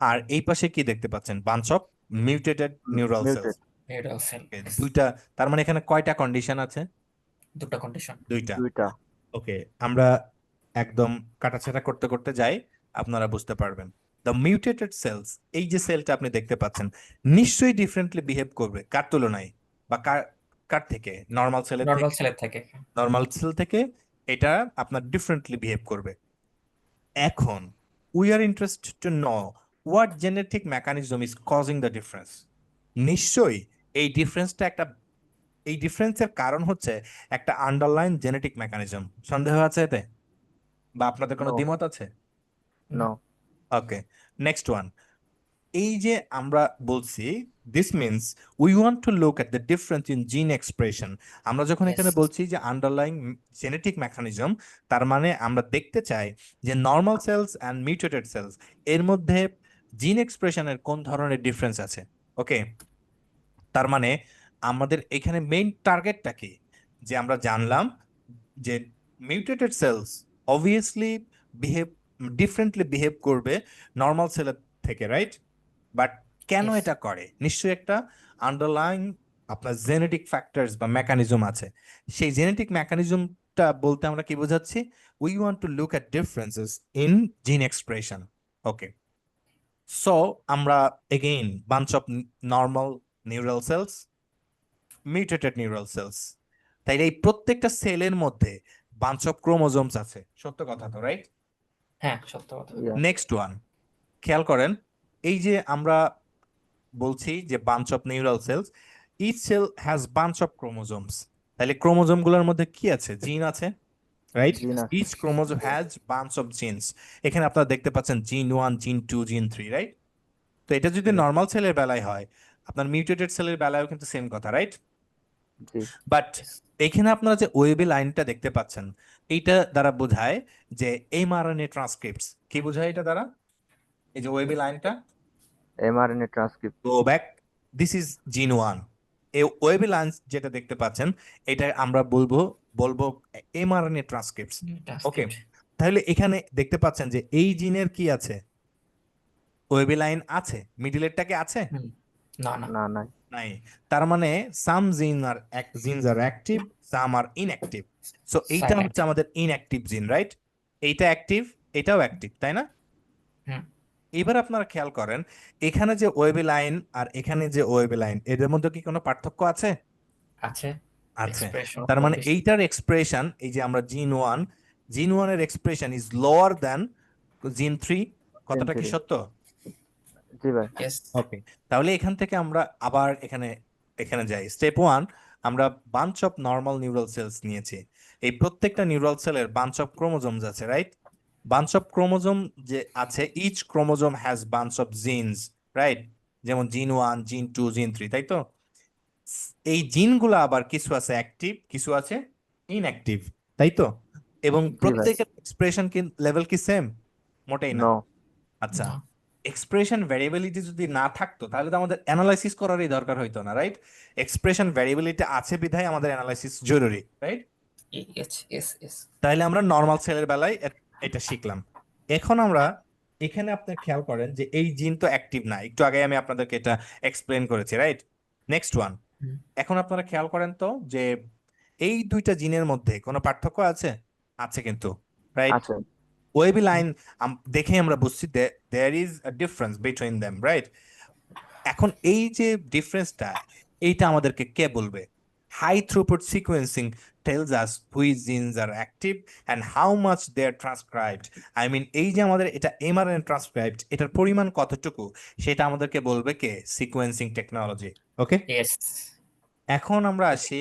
আর এই পাশে কি দেখতে পাচ্ছেন, bunch of mutated neural cells. Muted. Neural cell দুইটা, তার মানে এখানে কয়টা কন্ডিশন আছে? দুটো কন্ডিশন। দুইটা। দুইটা। ওকে, আমরা একদম কাটাছেঁড়া করতে করতে যাই, আপনারা বুঝতে পারবেন। দ্য মিউটেটেড সেলস, এই যে সেলটা আপনি দেখতে পাচ্ছেন, নিশ্চয়ই ডিফারেন্টলি বিহেভ করবে কার তুলনায় বা কার কার থেকে? নর্মাল সেলের থেকে। নরমাল সেলের থেকে নর্মাল সেল থেকে এটা আপনার ডিফারেন্টলি বিহেভ করবে। এখন we are interested to know what genetic mechanism is causing the difference. নিশ্চয়ই এই এই ডিফারেন্সের কারণ হচ্ছে একটা আন্ডারলাইন জেনেটিক মেকানিজম। সন্দেহ আছে এতে, বা আপনাদের কোনো No. দ্বিমত আছে? No. ওকে, নেক্সট ওয়ান। এই যে আমরা বলছি this means we want to look at the difference in gene expression. আমরা যখন এখানে Yes. বলছি যে আন্ডারলাইং জেনেটিক মেকানিজম, তার মানে আমরা দেখতে চাই যে normal cells and mutated cells এর মধ্যে জিন এক্সপ্রেশনের কোন ধরনের ডিফারেন্স আছে। ওকে, তার মানে আমাদের এখানে মেইন টার্গেটটা কি, যে আমরা জানলাম যে mutated cells obviously differently behave করবে নর্মাল সেলের থেকে, রাইট? বাট কেন Yes. এটা করে? নিশ্চয়ই একটা আন্ডারলাইং আপনার জেনেটিক ফ্যাক্টরস বা মেকানিজম আছে। সেই জেনেটিক মেকানিজমটা বলতে আমরা কি বোঝাচ্ছি? We want to look at differences in gene expression. Okay, so আমরা again bunch of normal neural cells, mutated neural cells, তাই এই প্রত্যেকটা সেলের মধ্যে বাঞ্চ অফ ক্রোমোজোমস আছে। সত্য কথা তো, রাইট? হ্যাঁ, সত্য কথা। Yeah. নেক্সট ওয়ান, খেয়াল করেন, এই যে আমরা বলছি যে bunch of neural cells, each cell has bunch of chromosomes. তাহলে ক্রোমোজোম গুলোর মধ্যে কি আছে? জিন আছে, রাইট? Gene আছে। Each chromosome has bunch of genes. এখানে আপনারা দেখতে পাচ্ছেন জিন 1, জিন 2, জিন 3, রাইট? তো এটা যদি নর্মাল সেলের বেলায় হয়, আপনার মিউটেটেড সেলের বেলায়ও কিন্তু সেম কথা, রাইট? জি। But Yes. এখানে আপনারা যে ওয়েবি লাইনটা দেখতে পাচ্ছেন, এইটা দ্বারা বোঝায় যে এমআরএনএ ট্রান্সক্রিপ্টস। কি বোঝায় এটা দ্বারা? এই যে ওয়েবি লাইনটা, mRNA transcript. Go back, this is জিন 1। এই ওয়েবি লাইন যেটা দেখতে পাচ্ছেন, এটা আমরা বলবো এমআরএনএ ট্রান্সক্রিপ্টস। ওকে, তাহলে এখানে দেখতে পাচ্ছেন যে এই জিনের কি আছে? ওয়েবি লাইন আছে। মিডিলেরটা কি আছে? হুম। না, না। না নাই। নাই। তার মানে সাম jeans are active, some R inactive. So এইটা Silent. হচ্ছে আমাদের ইনঅ্যাক্টিভ জিন, রাইট? এইটা অ্যাক্টিভ, এটাও অ্যাক্টিভ, তাই না? হুম। এবার আপনারা খেয়াল করেন, এখানে যে ওয়েবি লাইন আর এখানে যে ওয়েবি লাইন, এদের মধ্যে কি কোনো পার্থক্য আছে? আছে। আছে। Expression তার মানে বেশি। এইটার এক্সপ্রেশন, এই যে আমরা জিন 1 এর এক্সপ্রেশন ইজ লোয়ার দ্যান জিন 3। কথাটা কি 3 সত্য? জি ভাই। Yes. ওকে, তাহলে এখান থেকে আমরা আবার এখানে যাই। স্টেপ 1, আমরা bunch of normal neural cells নিয়েছি। এই প্রত্যেকটা নিউরাল সেলের বাঞ্চ অফ ক্রোমোজোমস আছে, রাইট? বাঞ্চ অফ ক্রোমোজোম যে আছে, each chromosome has bunch of genes, right? যেমন জিন 1, জিন 2, জিন 3, তাই তো? এই জিনগুলো আবার কিছু আছে অ্যাক্টিভ, কিছু আছে ইনঅ্যাক্টিভ, তাই তো? এবং ভাই। প্রত্যেকের এক্সপ্রেশন লেভেল কি সেম? মোটেই না। নো। আচ্ছা, না। এক্সপ্রেশন ভ্যারিয়েবিলিটি যদি না থাকতো তাহলে তো আমাদের অ্যানালাইসিস করারই দরকার হইতো না, রাইট? এক্সপ্রেশন ভ্যারিয়েবিলিটি আছে বিধায় আমাদের অ্যানালাইসিস জরুরি, রাইট? Yes, yes, yes. তাহলে আমরা নর্মাল সেলের বেলায় এটা শিখলাম। এখন আমরা এখানে আপনি খেয়াল করেন যে এই জিন তো অ্যাক্টিভ না, একটু আগে আমি আপনাদেরকে এটা এক্সপ্লেন করেছি, রাইট? নেক্সট ওয়ান, হুম। এখন আপনারা খেয়াল করেন তো যে এই দুইটা জিনের মধ্যে কোনো পার্থক্য আছে? আছে কিন্তু, রাইট? আছে। ওয়েবি লাইন দেখে আমরা বুঝছি there is a difference between them, right? এখন এই যে ডিফারেন্সটা, এইটা আমাদেরকে কে বলবে? High throughput sequencing tells us which genes are active and how much they are transcribed. I mean, এই যে আমাদের এটা এমআরএনএ ট্রান্সক্রাইবড, এটার পরিমাণ কতটুকু সেটা আমাদেরকে বলবে কে? Sequencing technology. Okay, Yes. এখন আমরা আসি,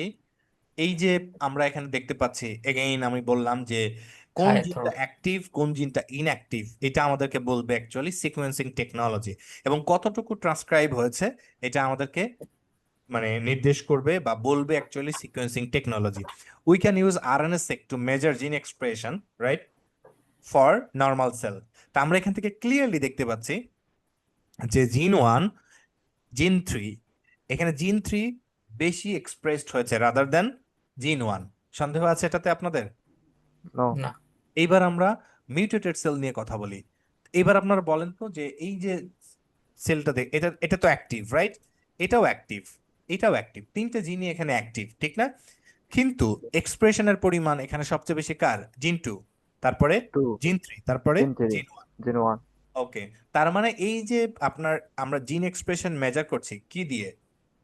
এই যে আমরা এখানে দেখতে পাচ্ছি, এগেইন আমি বললাম যে কোন High জিনটা throughput. অ্যাক্টিভ, কোন জিনটা ইনঅ্যাক্টিভ, এটা আমাদেরকে বলবে অ্যাকচুয়ালি সিকোয়েন্সিং টেকনোলজি। এবং কতটুকু ট্রান্সক্রাইব হয়েছে এটা আমাদেরকে মানে নির্দেশ করবে বা বলবে actually sequencing technology. We can use RNA seq to measure gene expression, right, for normal cell. তা আমরা এখান থেকে ক্লিয়ারলি দেখতে পাচ্ছি যে জিন 1, জিন 3, এখানে জিন 3 বেশি এক্সপ্রেসড হয়েছে রাদার দেন জিন 1। সন্দেহ আছে এটাতে আপনাদের? নো। না। এইবার আমরা মিউটেটেড সেল নিয়ে কথা বলি। এবার আপনারা বলেন তো যে এই যে সেলটা এটা তো অ্যাক্টিভ, রাইট? এটাও অ্যাক্টিভ, এটাও অ্যাক্টিভ, তিনটে জিনই এখানে অ্যাক্টিভ, ঠিক না? কিন্তু এক্সপ্রেশনের পরিমাণ এখানে সবচেয়ে বেশি কার? জিন 2, তারপরে 2 জিন 3, তারপরে জিন 3 জিন 1। জিন 1 ওকে, তার মানে এই যে আমরা জিন এক্সপ্রেশন মেজার করছি কি দিয়ে?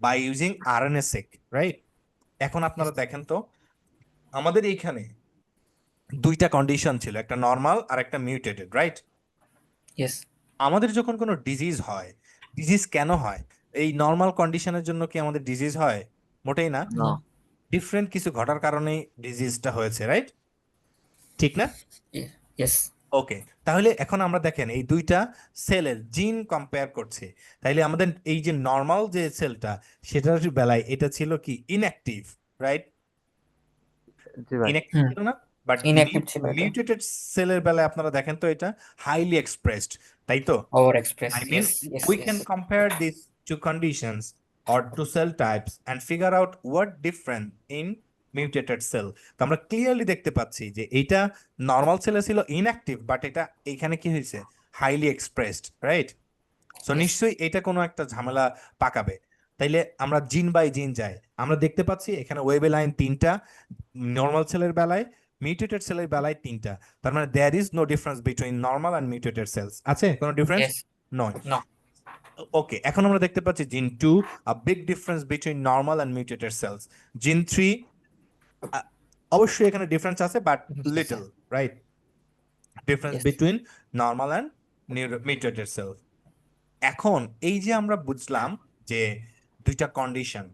By using RNA seq, right? এখন আপনারা দেখেন তো আমাদের এইখানে দুইটা কন্ডিশন ছিল, একটা নর্মাল আর একটা মিউটেটেড, রাইট? ইয়েস। আমাদের যখন কোনো ডিজিজ হয়, ডিজিজ কেন হয়? এই নর্মাল কন্ডিশনের জন্য কি আমাদের ডিজিজ হয়? মোটেই না। না। ডিফারেন্ট কিছু ঘটার কারণেই ডিজিজটা হয়েছে, রাইট? ঠিক না? ইয়েস। ওকে, তাহলে এখন আমরা দেখেন এই দুইটা সেলের জিন কম্পেয়ার করছি। তাইলে আমাদের এই যে নর্মাল যে সেলটা, সেটার বেলায় এটা ছিল কি ইনঅ্যাক্টিভ, রাইট? জি ভাই। ইনঅ্যাক্টিভ ছিল না, বাট ইনঅ্যাক্টিভ ছিল এটা, মিউটেটেড সেলের বেলায় আপনারা দেখেন তো এটা হাইলি এক্সপ্রেসড, তাই তো? Over express. I mean, yes yes we yes. can compare these two conditions or two cell types and figure out what different in mutated cell. তো আমরা ক্লিয়ারলি দেখতে পাচ্ছি যে এইটা নর্মাল সেলে ছিল ইনঅ্যাক্টিভ, বাট এটা এখানে কি হয়েছে? Highly expressed, right? So Yes. নিশ্চয়ই এটা কোনো একটা ঝামেলা পাকাবে। তাইলে আমরা জিন বাই জিন যাই, আমরা দেখতে পাচ্ছি এখানে ওয়েবে লাইন 3টা, নর্মাল সেলের বেলায়, মিউটেটেড সেলের বেলায় 3টা। তার মানে there is no difference between normal and mutated cells. আছে কোনো ডিফারেন্স? Yes. নয়। No. ওকে, এখন আমরা দেখতে পাচ্ছি জিন 2 a big difference between normal and mutated cells. জিন 3 অবশ্যই এখানে ডিফারেন্স আছে, বাট Difference আছে। Little, right? Difference Yes. Between normal and mutated cell. এখন এই যে আমরা বুঝলাম যে দুইটা কন্ডিশন,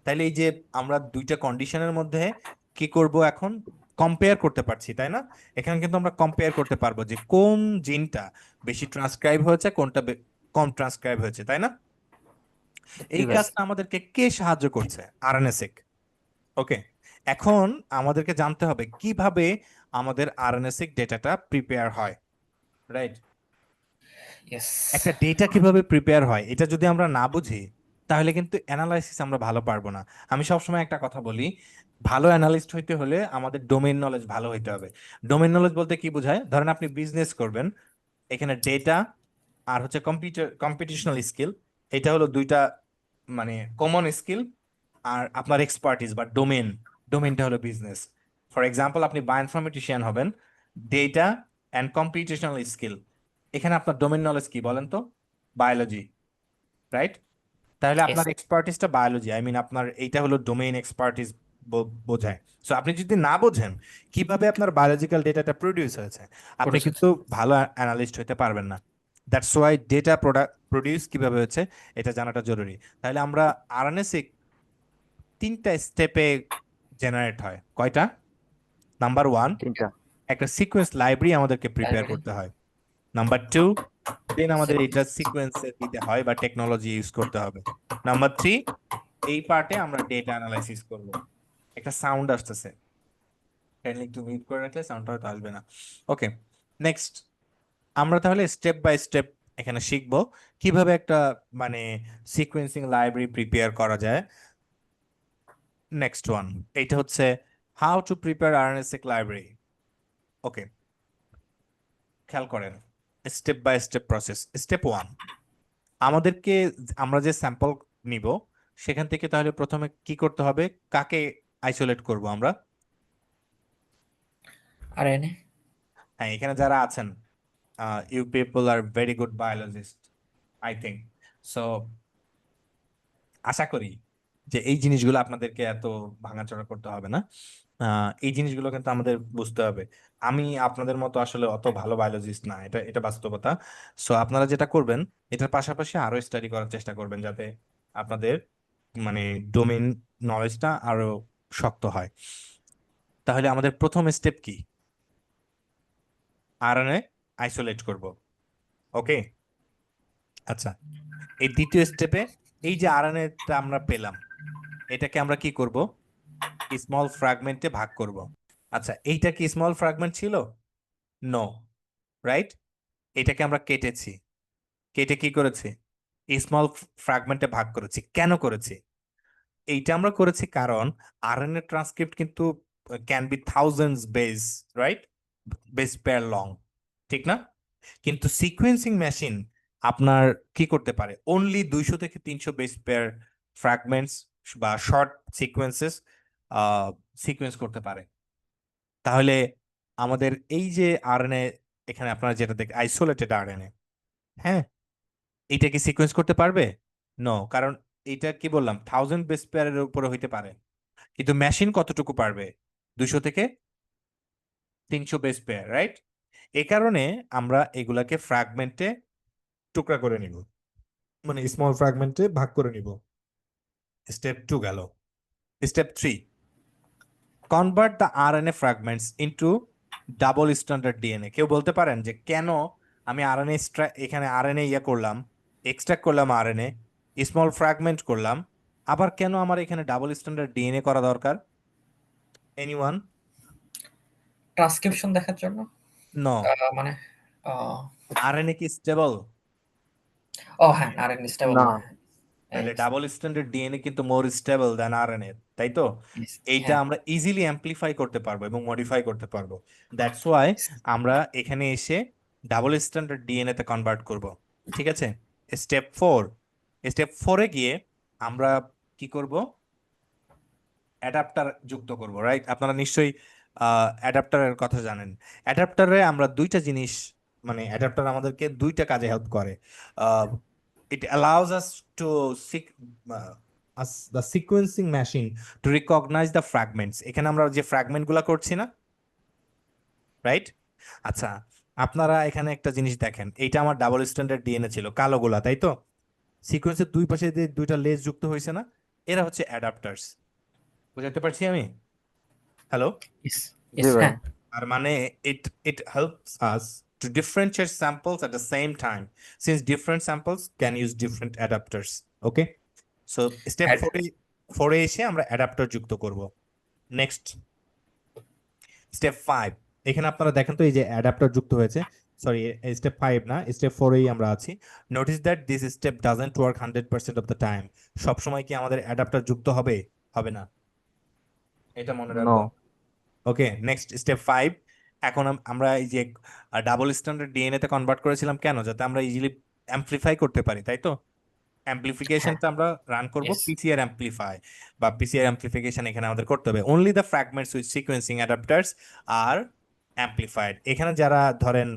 তাইলে এই যে আমরা দুইটা কন্ডিশনের মধ্যে কি করব, এখন কম্পেয়ার করতে পারছি, তাই না? এখানে কিন্তু আমরা কম্পেয়ার করতে পারবো যে কোন জিনটা বেশি ট্রান্সক্রাইব হয়েছে, কোনটা কম ট্রান্সক্রাইব হয়েছে, তাই না? এই জি ভাই। কাজটা আমাদেরকে কে সাহায্য করছে? আরএনএ-সেক। ওকে, এখন আমাদেরকে জানতে হবে কিভাবে আমাদের আরএনএ-সেক ডেটাটা প্রিপেয়ার হয়, রাইট? ইয়েস। একটা ডেটা কিভাবে প্রিপেয়ার হয় এটা যদি আমরা না বুঝি, তাহলে কিন্তু অ্যানালাইসিস আমরা ভালো পারবো না। আমি সবসময় একটা কথা বলি, ভালো অ্যানালিস্ট হইতে হলে আমাদের ডোমেইন নলেজ ভালো হইতে হবে। ডোমেইন নলেজ বলতে কি বোঝায়? ধরেন আপনি বিজনেস করবেন, এখানে ডেটা আর হচ্ছে কম্পিটিশনাল স্কিল, এটা হলো দুইটা মানে কমন স্কিল, আর আপনার এক্সপার্টিস বা ডোমেইনটা হলো বিজনেস। ফর এক্সাম্পল, আপনি বায়োইনফরমেটিশিয়ান হবেন, ডেটা অ্যান্ড কম্পিটিশনাল স্কিল, এখানে আপনার ডোমেইন নলেজ কি বলেন তো? Biology, right? তাহলে Yes. আপনার এক্সপার্টিসটা বায়োলজি, আই মিন আপনার এইটা হলো ডোমেইন এক্সপার্টিস বোঝায়। সো আপনি যদি না বোঝেন কিভাবে আপনার বায়োলজিক্যাল ডেটাটা প্রডিউস হয়েছে, আপনি Produce কিন্তু ভালো অ্যানালিস্ট হতে পারবেন না। দ্যাটস ওয়াই ডেটা প্রডিউস কিভাবে হচ্ছে এটা জানাটা জরুরি। তাহলে আমরা আরএনএ-সেক 3টা স্টেপে জেনারেট হয়। কয়টা? নাম্বার 1, 3টা। একটা সিকোয়েন্স লাইব্রেরি আমাদেরকে প্রিপেয়ার Library. করতে হয়। নাম্বার 2, দেন আমাদের এটা সিকোয়েন্সে দিতে হয় বা টেকনোলজি ইউজ করতে হবে। নাম্বার 3, এই পার্টে আমরা ডেটা অ্যানালাইসিস করব। একটা সাউন্ড আসতেছে, কাইন্ডলি একটু মিউট করে রাখলে সাউন্ডটা হয়তো আসবে না। ওকে, নেক্সট আমরা তাহলে স্টেপ বাই স্টেপ এখানে শিখব কিভাবে একটা মানে সিকোয়েন্সিং লাইব্রেরি প্রিপেয়ার করা যায়। নেক্সট ওয়ান, এটা হচ্ছে how to prepare RNA seq library. Okay, খেয়াল করেন step by step process. Step 1, আমাদেরকে আমরা যে স্যাম্পল নিব সেখান থেকে তাহলে প্রথমে কি করতে হবে? কাকে আইসোলেট করব আমরা? RNA. হ্যাঁ, এখানে যারা আছেন, you people are very good biologist I think. So আশা করি যে এই জিনিসগুলো আপনাদেরকে এত ভাঙাচোরা করতে হবে না। এই জিনিসগুলো কিন্তু আমাদের বুঝতে হবে। আমি আপনাদের মতো আসলে অত ভালো বায়োলজিস্ট না, এটা এটা বাস্তবতা। সো আপনারা যেটা করবেন, এটার পাশাপাশি আরো স্টাডি করার চেষ্টা করবেন যাতে আপনাদের মানে ডোমেইন নলেজটা আরো শক্ত হয়। তাহলে আমাদের প্রথম স্টেপ কি? আরএনএ আইসোলেট করব। ওকে, আচ্ছা, এই দ্বিতীয় স্টেপে এই যে আরএনএটা আমরা পেলাম, এটাকে আমরা কি করব? স্মল ফ্র্যাগমেন্টে ভাগ করব। আচ্ছা, এইটা কি স্মল ফ্র্যাগমেন্ট ছিল? No, right? এটাকে আমরা কেটেছি, কেটে কি করেছি? স্মল ফ্র্যাগমেন্টে ভাগ করেছি। কেন করেছি? এইটা আমরা করেছি কারণ আরএনএ ট্রান্সক্রিপ্ট কিন্তু can be thousands base, right? Base pair long, ঠিক না? কিন্তু সিকোয়েন্সিং মেশিন আপনার কি করতে পারে? অনলি 200 থেকে 300 বেস পেয়ার ফ্র্যাগমেন্টস বা শর্ট সিকোয়েন্সেস সিকোয়েন্স করতে পারে। তাহলে আমাদের এই যে আরএনএ, এখানে আপনারা যেটা দেখ আইসোলেটেড আরএনএ, হ্যাঁ, এইটা কি সিকোয়েন্স করতে পারবে? নো, কারণ এটা কি বললাম 1000 বেস পেয়ারের উপরে হইতে পারে, কিন্তু মেশিন কতটুকু পারবে? 200 থেকে 300 বেস পেয়ার, রাইট? এই কারণে আমরা এগুলাকে ফ্র্যাগমেন্টে টুকরা করে নিব, মানে স্মল ফ্র্যাগমেন্টে ভাগ করে নিব। স্টেপ 2 গেল। Step 3, convert the RNA fragments into double standard DNA. কেউ বলতে পারেন যে কেন আমি আরএনএ এখানে আরএনএ করলাম, এক্সট্রাক্ট করলাম আরএনএ, স্মল ফ্র্যাগমেন্ট করলাম, আবার কেন আমার এখানে ডাবল স্ট্যান্ডার্ড ডিএনএ করা দরকার? এনিওয়ান? ট্রান্সক্রিপশন দেখার জন্য নো। মানে আহ, আরএনএ কি স্টেবল? হ্যাঁ আরএনএ স্টেবল না। না। তাহলে ডাবল স্ট্যান্ডার্ড ডিএনএ কিন্তু মোর স্টেবল দেন আরএনএ, তাই তো? এইটা হ্যাঁ আমরা ইজিলি অ্যাম্প্লিফাই করতে পারবো এবং মডিফাই করতে পারবো। দ্যাটস ওয়াই আমরা এখানে এসে ডাবল স্ট্যান্ডার্ড ডিএনএ তে কনভার্ট করব। ঠিক আছে? স্টেপ 4, স্টেপ 4 এ গিয়ে আমরা কি করব? অ্যাডাপ্টার যুক্ত করব, রাইট? আপনারা নিশ্চয়ই অ্যাডাপ্টারের কথা জানেন। অ্যাডাপ্টারে আমরা দুইটা জিনিস, মানে অ্যাডাপ্টার আমাদেরকে দুইটা কাজে হেল্প করে। ইট allows us to the sequencing machine to recognize the fragments. এখানে আমরা যে ফ্র্যাগমেন্টগুলো করছি না, রাইট? আচ্ছা, আপনারা এখানে একটা জিনিস দেখেন, এইটা আমার ডাবল স্ট্যান্ডার্ড ডিএনএ ছিল, কালোগুলা, তাই তো? সিকোয়েন্সের দুই পাশে যে দুইটা লেজ যুক্ত হয়েছে না, এরা হচ্ছে অ্যাডাপ্টারস। বুঝাতে পারছি আমি? হ্যালো? জি ভাই। হ্যাঁ আর মানে it helps us to differentiate samples at the same time, since different samples can use different adapters. Okay, so step Ad- 4 এ এসে আমরা অ্যাডাপ্টার যুক্ত করব। নেক্সট স্টেপ 5, এখানে আপনারা দেখেন তো এই যে অ্যাডাপ্টার যুক্ত হয়েছে, সরি স্টেপ 5 না, স্টেপ 4 এই আমরা আছি। Notice that this step doesn't work 100% of the time. সব সময় কি আমাদের অ্যাডাপ্টার যুক্ত হবে? হবে না, এটা মনে নো। রাখবো। ওকে, নেক্সট স্টেপ 5। এখন আমরা এই যে ডাবল স্ট্যান্ডার্ড ডিএনএ তে কনভার্ট করেছিলাম কেন? যাতে আমরা ইজিলি অ্যাম্প্লিফাই করতে পারি, তাই তো? অ্যাম্প্লিফিকেশনটা আমরা রান করব Yes. পিসিআর অ্যাম্প্লিফাই বা পিসিআর অ্যাম্প্লিফিকেশন এখানে আমাদের করতে হবে। Only the fragments with sequencing adapters are amplified. এখানে যারা ধরেন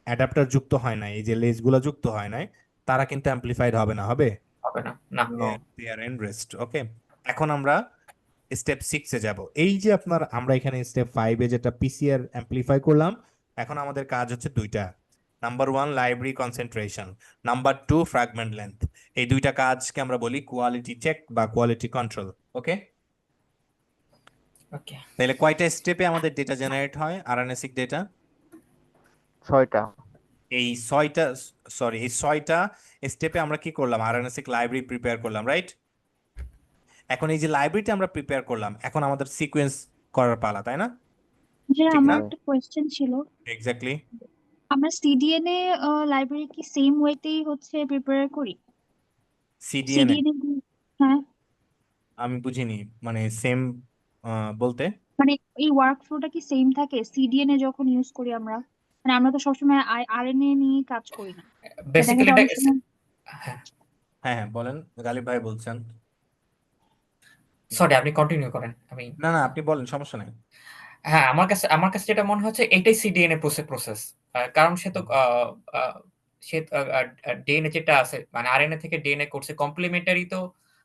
অ্যাডাপ্টার যুক্ত হয় না, এই যে লেজগুলো যুক্ত হয় নাই, তারা কিন্তু অ্যাম্প্লিফাইড হবে না, হবে? হবে না না নো। দে আর এন রেস্ট। ওকে, এখন আমরা স্টেপ 6 এ যাব। এই যে আমরা এখানে স্টেপ 5 এ যেটা পিসিআর অ্যাম্প্লিফাই করলাম, এখন আমাদের কাজ হচ্ছে দুইটা। Number 1 library concentration, number 2 fragment length. এই দুইটা কাজকে আমরা বলি কোয়ালিটি চেক বা কোয়ালিটি কন্ট্রোল। ওকে, ওকে তাহলে কয়টা স্টেপে আমাদের ডেটা জেনারেট হয় আরএনএসিক ডেটা? 6টা। এই 6টা স্টেপে আমরা কি করলাম? আরএনএসিক লাইব্রেরি প্রিপেয়ার করলাম, রাইট? এখন এই যে লাইব্রেরিটা আমরা প্রিপেয়ার করলাম, এখন আমাদের সিকোয়েন্স করার পালা, তাই না? যে ঠিক আমার না? একটা কোয়েশ্চেন ছিল, এক্স্যাক্টলি। আমরা সিডিএনএ লাইব্রেরি কি সেম ওয়েতেই হচ্ছে প্রিপেয়ার করি? সিডিএনএ সিডিএনএ হ্যাঁ, আমি বুঝিনি, মানে সেম বলতে? মানে এই ওয়ার্কফ্লোটা কি সেম থাকে সিডিএনএ যখন ইউজ করি আমরা? মানে আমরা তো সবসময় আরএনএ নিয়ে কাজ করি না, দেখা বেসিক্যালি যায় অনেক সময়। হ্যাঁ হ্যাঁ হ্যাঁ, বলেন, গালিব ভাই বলছেন। সরি আপনি কন্টিনিউ করেন আমি না না, আপনি বলেন, সমস্যা নাই। হ্যাঁ আমার কাছে যেটা মনে হচ্ছে এটাই সিডিএনএ প্রসেস কারণ সে তো সে ডিএনএ যেটা আছে মানে আরএনএ থেকে ডিএনএ করছে কমপ্লিমেন্টারি তো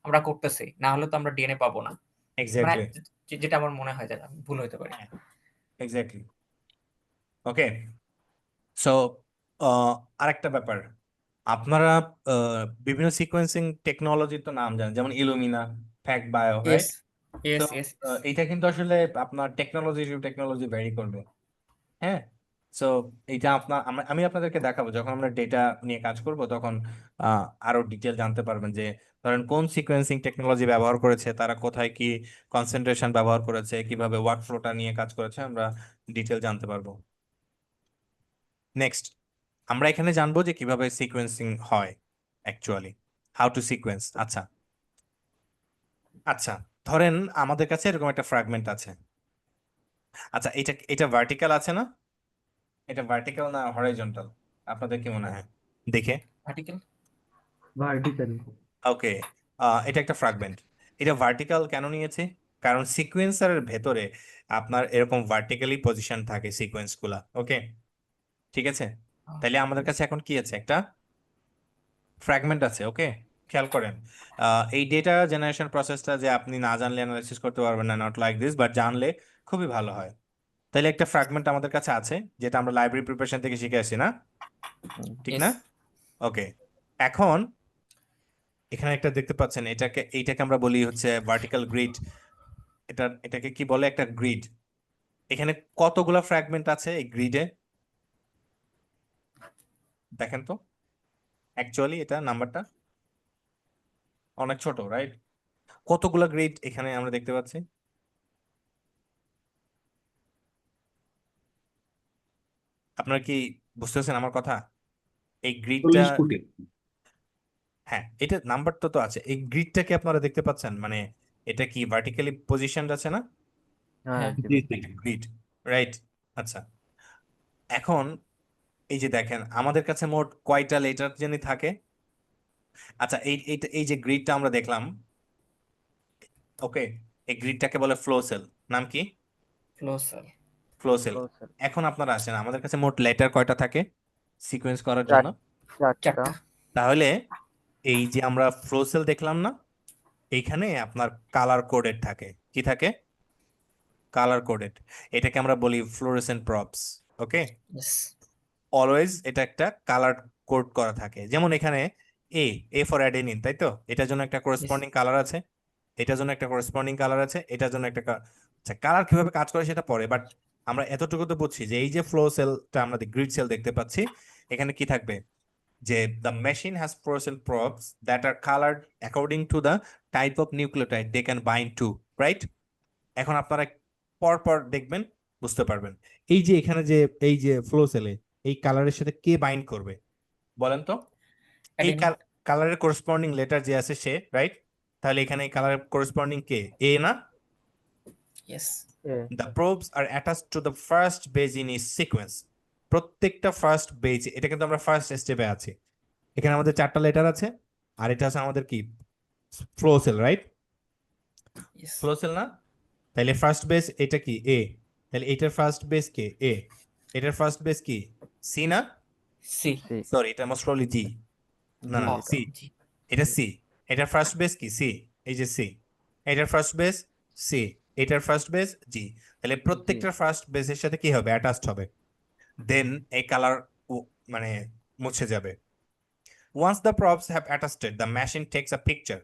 আমরা করতেছি, না হলে তো আমরা ডিএনএ পাবো না। মানে এক্স্যাক্টলি, যেটা আমার মনে হয় যে আমি ভুল হতে পারি। এক্স্যাক্টলি। ওকে, সো আরেকটা ব্যাপার, আপনারা বিভিন্ন সিকোয়েন্সিং টেকনোলজির তো নাম জানেন, যেমন Illumina, PacBio, yes right? Yes তো ইয়েস এটা কিন্তু আসলে আপনার টেকনোলজি টু টেকনোলজি ভ্যারি করবে। হ্যাঁ, সো এইটা আমি আপনাদেরকে দেখাবো যখন আমরা ডেটা নিয়ে কাজ করব, তখন আরো ডিটেল জানতে পারবেন যে ধরেন কোন সিকোয়েন্সিং টেকনোলজি ব্যবহার করেছে, তারা কোথায় কি কনসেন্ট্রেশন ব্যবহার করেছে, কিভাবে ওয়ার্কফ্লোটা নিয়ে কাজ করেছে, আমরা ডিটেল জানতে পারবো। নেক্সট, আমরা এখানে জানবো যে কিভাবে সিকোয়েন্সিং হয় অ্যাকচুয়ালি, হাউ টু সিকোয়েন্স। আচ্ছা আচ্ছা, ধরেন আমাদের কাছে এরকম একটা ফ্র্যাগমেন্ট আছে। আচ্ছা, এটা ভার্টিক্যাল আছে না? এটা ভার্টিক্যাল না হরাইজন্টাল? আপনাদের কি মনে হয় দেখে? Article vertical. ওকে, এটা একটা ফ্র্যাগমেন্ট। এটা ভার্টিক্যাল কেন নিয়েছে? কারণ সিকোয়েন্সারের ভেতরে আপনার এরকম ভার্টিক্যালি পজিশন থাকে সিকোয়েন্সগুলা। ওকে, ঠিক আছে? তাইলে আমাদের কাছে এখন কি আছে? একটা ফ্র্যাগমেন্ট আছে। ওকে, খেয়াল করেন, এই ডেটা জেনারেশন প্রসেসটা যে আপনি না জানলে অ্যানালাইসিস করতে পারবেন না, নট লাইক দিস, বাট জানলে খুবই ভালো হয়। তাহলে একটা ফ্র্যাগমেন্ট আমাদের কাছে আছে যেটা আমরা লাইব্রেরি প্রিপারেশন থেকে শিখে আসি না, ঠিক না? Yes. ওকে, এখন এখানে একটা দেখতে পাচ্ছেন, এইটাকে আমরা বলি হচ্ছে ভার্টিক্যাল গ্রিড। এটাকে কি বলে? একটা গ্রিড। এখানে কতগুলা ফ্র্যাগমেন্ট আছে এই গ্রিডে দেখেন তো। অ্যাকচুয়ালি এটা নাম্বারটা অনেক ছোট, রাইট? কতগুলা গ্রিড এখানে আমরা দেখতে পাচ্ছি? আপনারা কি বুঝতেছেন আমার কথা? এই গ্রিডটা, 40 কোটি। হ্যাঁ এটা নাম্বার তো আছে। এই গ্রিডটাকে আপনারা দেখতে পাচ্ছেন, মানে এটা কি ভার্টিক্যালি পজিশন আছে না? হ্যাঁ হ্যাঁ। জি ভাই। Grid, right? আচ্ছা, এখন এই যে দেখেন আমাদের কাছে মোট কয়টা লেটার জানি থাকে? আচ্ছা, এই যে গ্রিডটা আমরা দেখলাম, ওকে, এই গ্রিডটাকে বলে ফ্লো সেল। নাম কি? Flow cell. Flow cell. Flow cell। এখন আপনারা আসেন, আমাদের কাছে মোট লেটার কয়টা থাকে সিকোয়েন্স করার জন্য? চারটা। চারটা। তাহলে এই যে আমরা ফ্লো সেল দেখলাম না, এইখানে আপনার কালার কোডেড থাকে। কি থাকে? Colour coded. এটাকে আমরা বলি ফ্লোরেসেন্ট প্রপস। ওকে, Yes. অলওয়েজ এটা একটা কালার কোড করা থাকে। যেমন এখানে এ ফর অ্যাডেনিন, তাই তো? এটার জন্য একটা করেসপন্ডিং কালার আছে, এটার জন্য একটা করেসপন্ডিং কালার আছে, এটার জন্য একটা আচ্ছা, কালার কিভাবে কাজ করে সেটা পরে, বাট আমরা এতটুকু তো বুঝছি যে এই যে ফ্লো সেলটা আমরা গ্রিড সেল দেখতে পাচ্ছি, এখানে কি থাকবে? যে the machine has fluorescent probes that are colored according to the type of nucleotide they can bind to, right? এখন আপনারা পর দেখবেন, বুঝতে পারবেন। এই যে এখানে যে এই যে ফ্লো সেলে এই কালারের সাথে কে বাইন্ড করবে বলেন তো? এই Adenine. কালারের করেসপন্ডিং লেটার যে আছে সে, রাইট? তাহলে এখানে এই কালারের করেসপন্ডিং কে? এ না? Yes. The probes are attached to the first base in each sequence. প্রত্যেকটা ফার্স্ট বেজ, এটা কিন্তু আমরা ফার্স্ট স্টেপে আছি। এখানে আমাদের চারটা লেটার আছে, আর এটা আছে আমাদের কি? Flow cell, right? Yes. Flow cell না? তাহলে ফার্স্ট বেস এটা কি? এ। তাহলে এটার ফার্স্ট বেস কে? এ। এটার ফার্স্ট বেস কি? সি না? C. সি। সরি, এটা মোস্ট প্রবাবলি জি। না না, Oh, সি। G. এটা সি। এটার ফার্স্ট বেস কি? সি। এই যে সি। এটার ফার্স্ট বেস সি। এটার ফার্স্ট বেস জি। তাহলে প্রত্যেকটার ফার্স্ট বেসের সাথে কি হবে? অ্যাটাচড হবে। দেন এই কালার মানে মুছে যাবে। Once the probes have attested, the machine takes a picture.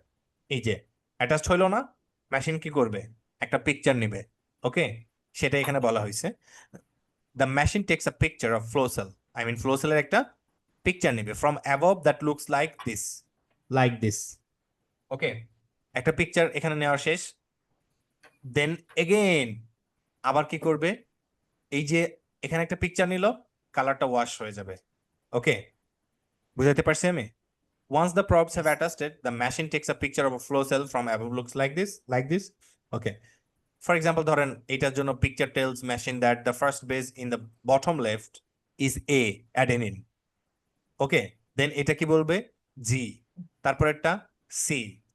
এই যে অ্যাটাচড হইলো না, মেশিন কি করবে? একটা পিকচার নিবে। ওকে, সেটা এখানে বলা হয়েছে। The machine takes a picture of flow cell. I mean flow cell এর একটা পিকচার নিবে from above that looks like this. Like this. ওকে, একটা পিকচার এখানে নেওয়া শেষ। দেন এগেইন আবার কি করবে? এই যে এখানে একটা পিকচার নিল, কালারটা ওয়াশ হয়ে যাবে। ওকে, বুঝাইতে পারছি আমি? Once the probes have attested, the machine takes a picture of a flow cell from above looks like this. Okay. For example, ধরেন এটার জন্য picture tells machine that the first base in the bottom left is A, adenine. Okay. Then এটা কি বলবে? G. তারপর একটা C,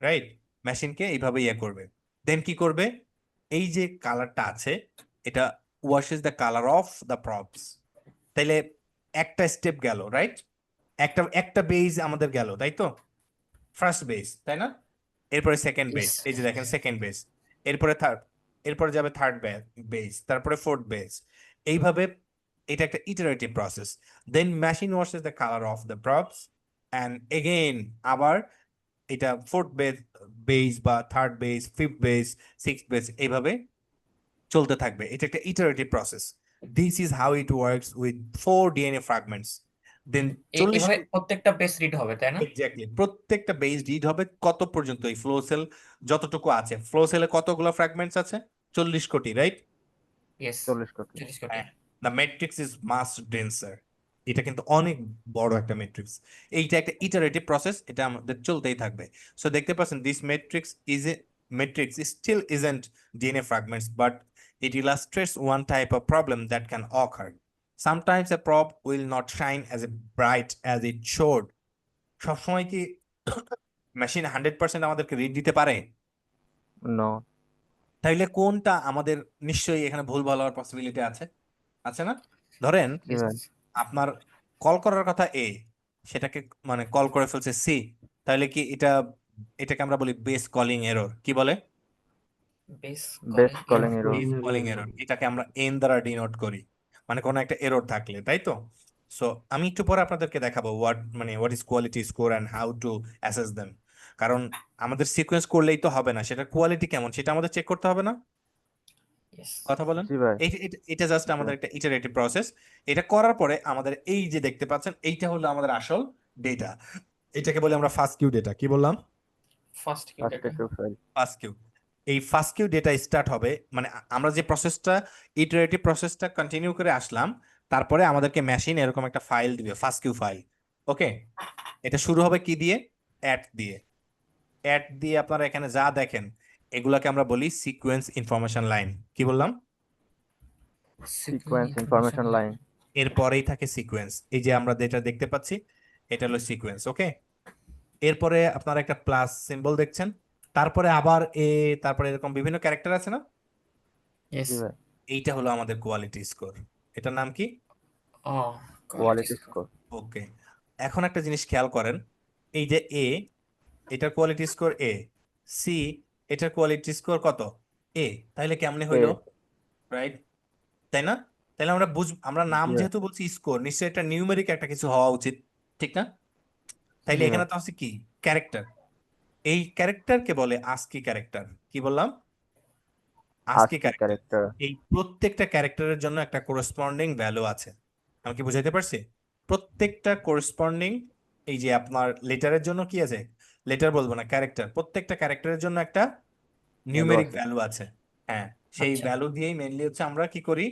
right? মেশিনকে এইভাবে ইয়ে করবে। দেন কি করবে? এই যে কালারটা আছে, এটা washes the color of the probes. তাইলে একটা স্টেপ গেল, রাইট? একটা বেজ আমাদের গেল, তাই তো? ফার্স্ট বেজ, তাই না? এরপরে সেকেন্ড বেজ, Yes. এই যে দেখেন সেকেন্ড বেজ, এরপরে থার্ড, এরপরে যাবে থার্ড বেজ, তারপরে ফোর্থ বেজ। এইভাবে এটা একটা iterative process. Then machine washes the colour of the probes and again আবার এটা ফোর্থ বেজ বা third base, fifth base, sixth base, এইভাবে চলতে থাকবে। এটা একটা iterative process. This is how it works with 4 DNA fragments. Then এভাবে প্রত্যেকটা বেস রিড হবে, তাই না? এক্স্যাক্টলি, প্রত্যেকটা বেস রিড হবে কত পর্যন্ত? এই ফ্লো সেল যতটুকু আছে, ফ্লো সেলে কতগুলো ফ্র্যাগমেন্টস আছে? 40 কোটি, রাইট? Yes. 40 কোটি। 40 কোটি। দ্য ম্যাট্রিক্স ইজ মাস ডেন্সার। এটা কিন্তু অনেক বড় একটা ম্যাট্রিক্স। এইটা একটা ইটারেটিভ প্রসেস, এটা আমাদের চলতেই থাকবে। সো দেখতে পাচ্ছেন this matrix still isn't DNA fragments, but it illustrates one type of problem that can occur. Sometimes a probe will not shine as bright as it should. সবসময় কি মেশিন 100% আমাদেরকে রিড দিতে পারে? নো। তাইলে কোনটা আমাদের নিশ্চয়ই এখানে ভুল ভালো হওয়ার পসিবিলিটি আছে, আছে না? ধরেন জি ভাই। আপনার কল করার কথা এ, সেটাকে মানে কল করে ফেলছে সি, তাহলে কি এটাকে আমরা বলি বেস কলিং এরর। কি বলে? Base base calling calling error. Error. Base calling error, এটাকে আমরা এন দ্বারা ডিনোট করি, মানে কোনো একটা এরর থাকলে, তাই তো? সো আমি একটু পরে আপনাদেরকে দেখাবো what is quality score and how to assess them. কারণ আমাদের সিকোয়েন্স করলেই তো হবে না, সেটা কোয়ালিটি কেমন সেটা আমাদের চেক করতে হবে না? ইয়েস। কথা বলেন। জি ভাই। এটা জাস্ট আমাদের একটা ইটারেটিভ প্রসেস। এটা করার পরে আমাদের এই যে দেখতে পাচ্ছেন এইটা হলো আমাদের আসল ডেটা। এটাকে বলে আমরা ফার্স্ট কিউ ডেটা। কি বললাম? Fastq fast data. Q file. Fastq. এই ফার্স্ট কিউ ডেটা স্টার্ট হবে, মানে আমরা যে প্রসেসটা ইটারেটিভ প্রসেসটা কন্টিনিউ করে আসলাম, তারপরে আমাদেরকে মেশিন এরকম একটা ফাইল দিবে, ফার্স্ট কিউ ফাইল। ওকে, এটা শুরু হবে কি দিয়ে? অ্যাট দিয়ে। অ্যাট দিয়ে আপনারা এখানে যা দেখেন এগুলাকে আমরা বলি সিকোয়েন্স ইনফরমেশন লাইন। কি বললাম? Sequence information line. এরপরেই থাকে সিকোয়েন্স। এই যে আমরা যেটা দেখতে পাচ্ছি এটা হলো সিকোয়েন্স। ওকে, এরপরে আপনারা একটা প্লাস সিম্বল দেখছেন, তারপরে আবার তারপরে এরকম বিভিন্ন ক্যারেক্টার আছে না? ইয়েস। জি ভাই। এইটা হলো আমাদের কোয়ালিটি স্কোর। এটার নাম কি? ও কোয়ালিটি স্কোর। ওকে, এখন একটা জিনিস খেয়াল করেন, এই যে এটার কোয়ালিটি স্কোর সি এটার কোয়ালিটি স্কোর কত? তাহলে কেমনে হইলো? রাইট, তাই না? তাহলে আমরা নাম জি। যেহেতু বলছি স্কোর, নিশ্চয়ই একটা নিউমেরিক একটা কিছু হওয়া উচিত, ঠিক না? তাইলে জি এখানে ভাই। তো আছে কি? ক্যারেক্টার। এই ক্যারেক্টারকে বলে আস্কি ক্যারেক্টার। কি বললাম? ASCII ASCII character. ক্যারেক্টার। এই প্রত্যেকটা ক্যারেক্টারের জন্য একটা কোরেসপন্ডিং ভ্যালু আছে। আমি কি বুঝাইতে পারছি? প্রত্যেকটা কোরেসপন্ডিং, এই যে আপনার লেটারের জন্য কি আছে, লেটার বলবো না, ক্যারেক্টার, প্রত্যেকটা ক্যারেক্টারের জন্য একটা নিউমেরিক আছে। ভ্যালু আছে। হ্যাঁ, সেই আচ্ছা। ভ্যালু দিয়েই মেইনলি হচ্ছে আমরা কি করি,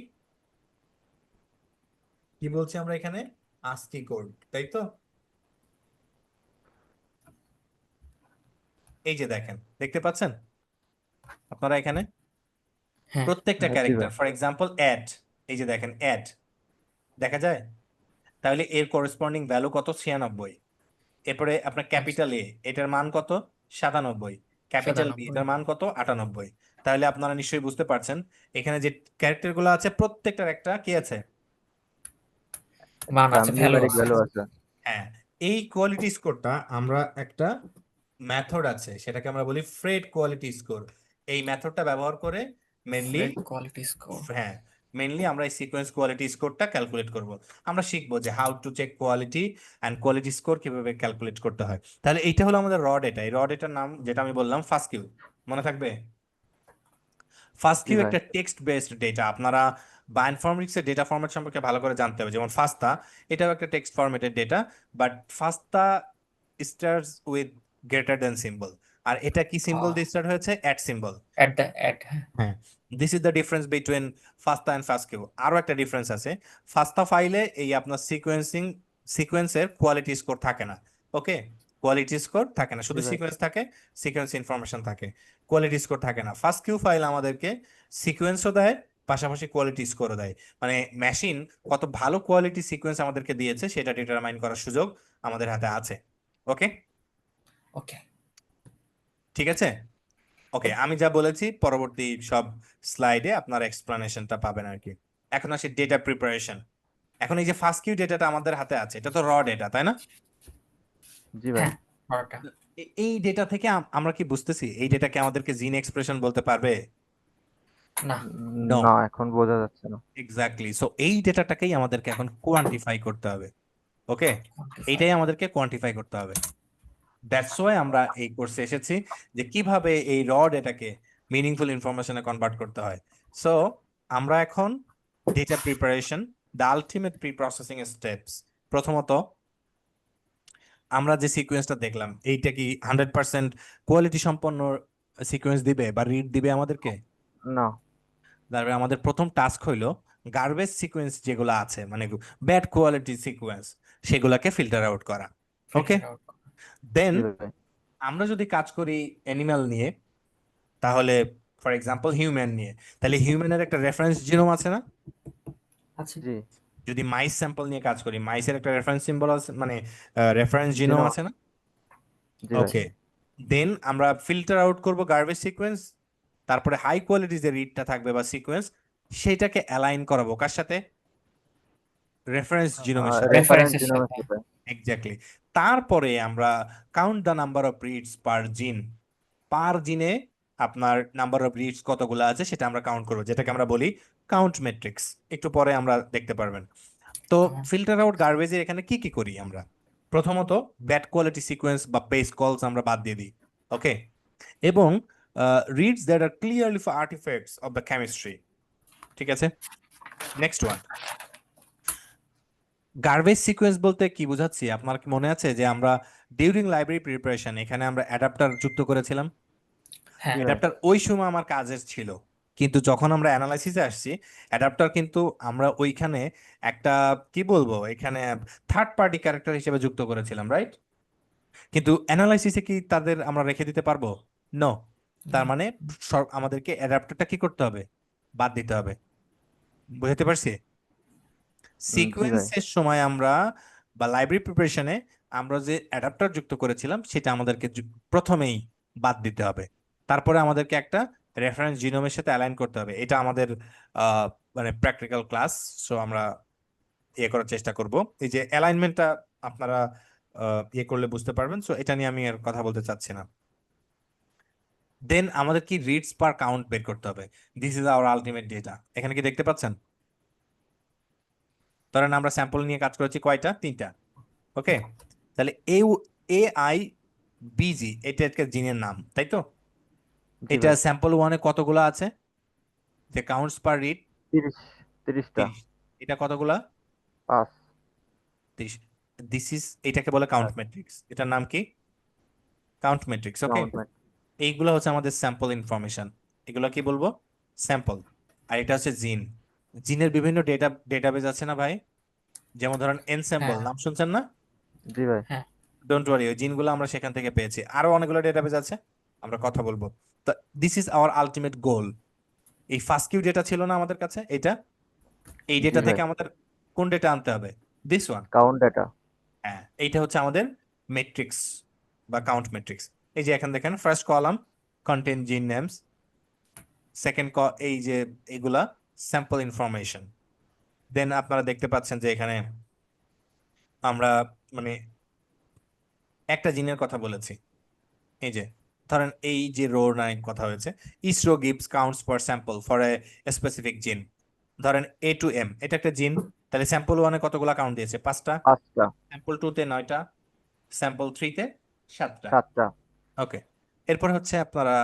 কি বলছি আমরা এখানে, আস্কি কোড, তাই তো? এই যে দেখেন, দেখতে পাচ্ছেন আপনারা এখানে হ্যাঁ। প্রত্যেকটা জি ক্যারেক্টার, ভাই। ফর এক্সাম্পল অ্যাড, এই যে দেখেন অ্যাড দেখা যায়, তাহলে এর করেসপন্ডিং ভ্যালু কত? 96। এরপরে আপনার ক্যাপিটাল এটার মান কত? 97। ক্যাপিটাল বি 97 এটার মান কত? 98। তাহলে আপনারা নিশ্চয়ই বুঝতে পারছেন এখানে যে ক্যারেক্টার গুলো আছে প্রত্যেকটার একটা কি আছে? মান আছে, ভ্যালু নিউমেরিক আছে। ভ্যালু আছে। হ্যাঁ, এই কোয়ালিটি স্কোরটা আমরা একটা মেথড আছে, সেটাকে আমরা বলি ফ্রেড কোয়ালিটি স্কোর। এই মেথডটা ব্যবহার করে মেনলি, কোয়ালিটি স্কোর। হ্যাঁ, মেনলি আমরা এই সিকোয়েন্স কোয়ালিটি স্কোরটা ক্যালকুলেট করব। আমরা শিখবো যে how to check quality and quality score কিভাবে ক্যালকুলেট করতে হয়। তাহলে এইটা হলো আমাদের র ডেটা। এই র ডেটার নাম যেটা আমি বললাম ফার্স্ট কিউ, মনে থাকবে? ফার্স্ট জি কিউ ভাই। একটা টেক্সট বেসড ডেটা। আপনারা বায়োইনফরমেটিক্স এর ডেটা ফরম্যাট সম্পর্কে ভালো করে জানতে হবে। যেমন ফাস্তা, এটাও একটা text formatted data, but FASTA starts with greater than symbol. আর এটা কি সিম্বল দিয়ে স্টার্ট হয়েছে? At symbol. অ্যাট। হ্যাঁ, this is the difference between FASTA and FASTQ. আরো একটা ডিফারেন্স আছে, ফাস্তা ফাইলে এই আপনার সিকোয়েন্সের কোয়ালিটি স্কোর থাকে না। ওকে, কোয়ালিটি স্কোর থাকে না, শুধু জি ভাই। সিকোয়েন্স থাকে, সিকোয়েন্স ইনফরমেশন থাকে, কোয়ালিটি স্কোর থাকে না। ফার্স্ট কিউ ফাইল আমাদেরকে সিকোয়েন্সও দেয়, পাশাপাশি কোয়ালিটি স্কোরও দেয়। মানে মেশিন কত ভালো কোয়ালিটি সিকোয়েন্স আমাদেরকে দিয়েছে সেটা ডিটারমাইন করার সুযোগ আমাদের হাতে আছে। ওকে, ওকে। ঠিক আছে। ওকে, আমি যা বলেছি পরবর্তী সব স্লাইডে আপনার এক্সপ্লানেশনটা পাবেন আর কি। এখন আসি ডেটা প্রিপারেশন। এখন এই যে ফার্স্ট কিউ ডেটাটা আমাদের হাতে আছে, এটা তো র ডেটা, তাই না? জি ভাই। হ্যাঁ, বারোটা। এই ডেটা থেকে আমরা কি বুঝতেছি এই ডেটাকে আমাদেরকে জিন এক্সপ্রেশন বলতে পারবে? না। No. না, এখন বোঝা যাচ্ছে না। এক্স্যাক্টলি। সো এই ডেটাটাকেই আমাদেরকে এখন কোয়ান্টিফাই করতে হবে। ওকে, এইটাই আমাদেরকে কোয়ান্টিফাই করতে হবে। দ্যাটস ওয়াই আমরা এই কোর্সে এসেছি যে কিভাবে এই র ডেটাকে মিনিংফুল ইনফরমেশনে কনভার্ট করতে হয়। সো আমরা এখন data preparation, the ultimate pre processing steps. প্রথমত আমরা যে সিকোয়েন্সটা দেখলাম এইটা কি 100% কোয়ালিটি সম্পন্ন সিকোয়েন্স দিবে বা রিড দিবে আমাদেরকে? না। তারপরে আমাদের প্রথম টাস্ক হইলো গার্বেজ সিকোয়েন্স যেগুলো আছে, মানে ব্যাড কোয়ালিটি সিকোয়েন্স, সেগুলোকে ফিল্টার আউট করা। ওকে, দেন জি ভাই। আমরা যদি কাজ করি অ্যানিমাল নিয়ে, তাহলে ফর এক্সাম্পল হিউম্যান নিয়ে, তাহলে হিউম্যানের একটা রেফারেন্স জিনোম আছে না? আছে। জি। যদি মাইস স্যাম্পল নিয়ে কাজ করি, মাইসের একটা রেফারেন্স সিম্বল আছে, মানে রেফারেন্স জিনোম জিনোম আছে না? জি ভাই। ওকে, দেন আমরা ফিল্টার আউট করব গার্বেজ সিকোয়েন্স, তারপরে হাই কোয়ালিটি যে রিডটা থাকবে বা সিকোয়েন্স, সেটাকে অ্যালাইন করাবো কার সাথে? রেফারেন্স জিনোমের সাথে। রেফারেন্স রেফারেন্সের জিনোমের সাথে। সাথে। এক্স্যাক্টলি। তারপরে আমরা count the number of reads per gene, per জিনে আপনার নাম্বার অফ রিডস কতগুলো আছে সেটা আমরা কাউন্ট করবো, যেটাকে আমরা বলি কাউন্ট ম্যাট্রিক্স। একটু পরে আমরা দেখতে পারবেন। তো ফিল্টার আউট গার্বেজের এখানে কি কি করি আমরা? প্রথমত ব্যাড কোয়ালিটি সিকোয়েন্স বা পেজ কলস আমরা বাদ দিয়ে দিই, ওকে, এবং reads that R clearly for artefacts of the chemistry, ঠিক আছে। নেক্সট ওয়ান, গার্বেজ সিকোয়েন্স বলতে কি বোঝাচ্ছি আপনার কি মনে আছে যে আমরা ডিউরিং লাইব্রেরি প্রিপারেশন এখানে আমরা অ্যাডাপ্টার যুক্ত করেছিলাম? হ্যাঁ জি ভাই। অ্যাডাপ্টার ওই সময় আমার কাজের ছিল, কিন্তু যখন আমরা অ্যানালাইসিসে আসছি অ্যাডাপ্টার কিন্তু আমরা ওইখানে একটা কি বলবো এখানে থার্ড পার্টি ক্যারেক্টার হিসেবে যুক্ত করেছিলাম, রাইট? কিন্তু অ্যানালাইসিসে কি তাদের আমরা রেখে দিতে পারবো? নো। তার মানে আমাদেরকে অ্যাডাপ্টারটা কি করতে হবে? বাদ দিতে হবে। বুঝতে পারছি? জি ভাই। সিকোয়েন্সের সময় আমরা বা লাইব্রেরি প্রিপারেশনে আমরা যে অ্যাডাপ্টার যুক্ত করেছিলাম সেটা আমাদেরকে প্রথমেই বাদ দিতে হবে। তারপরে আমাদেরকে একটা রেফারেন্স জিনোমের সাথে অ্যালাইন করতে হবে। এটা আমাদের মানে প্র্যাকটিক্যাল ক্লাস, সো আমরা ইয়ে করার চেষ্টা করব। এই যে অ্যালাইনমেন্টটা আপনারা ইয়ে করলে বুঝতে পারবেন, সো এটা নিয়ে আমি আর কথা বলতে চাচ্ছি না। দেন আমাদের কি রিডস পার কাউন্ট বের করতে হবে। This is our ultimate data. এখানে কি দেখতে পাচ্ছেন? ধরেন আমরা স্যাম্পল নিয়ে কাজ করেছি কয়টা? 3টা, ওকে। তাহলে AI BG এটা একটা জিনের নাম, তাই তো? জি এটা ভাই। স্যাম্পল 1-এ কতগুলো আছে? যে কাউন্টস পার রিড 30টা। 30। এটা কতগুলা? 5। 30। এটাকে বলে কাউন্ট ম্যাট্রিক্স। এটার নাম কি? Count matrix, okay. Count mat. এইগুলো হচ্ছে আমাদের স্যাম্পল ইনফরমেশন। এগুলো কি বলবো? স্যাম্পল। আর এটা হচ্ছে জিন। জিনের বিভিন্ন ডেটাবেজ আছে না ভাই? যেমন ধরেন এনস্যাম্পল, হ্যাঁ নাম শুনছেন না? জি ভাই। হ্যাঁ ডোন্ট ওয়ারি, ওই জিনগুলো আমরা সেখান থেকে পেয়েছি। আরো অনেকগুলো ডেটাবেজ আছে, আমরা কথা বলবো। তো this is our ultimate goal. এই ফার্স্ট কিউ ডেটা ছিল না আমাদের কাছে, এটা এই জি ডেটা ভাই। থেকে আমাদের কোন ডেটা আনতে হবে? This one. Count data. হ্যাঁ, এইটা হচ্ছে আমাদের মেট্রিক্স বা কাউন্ট মেট্রিক্স। এই যে এখানে দেখেন ফার্স্ট কলাম কন্টেন জিন নেমস, সেকেন্ড এই যে এগুলা স্যাম্পল ইনফরমেশন। দেন আপনারা দেখতে পাচ্ছেন যে এখানে আমরা মানে একটা জিনের কথা বলেছি। এই যে ধরেন এই যে রো নাইন কথা হয়েছে, each row gives counts per sample for a specific gene. ধরেন A to M এটা একটা জিন, তাহলে স্যাম্পল 1-এ কতগুলা কাউন্ট দিয়েছে? 5টা। 5টা। Sample 2-তে 9টা, sample 3-তে 7টা। 7টা। ওকে, এরপর হচ্ছে আপনারা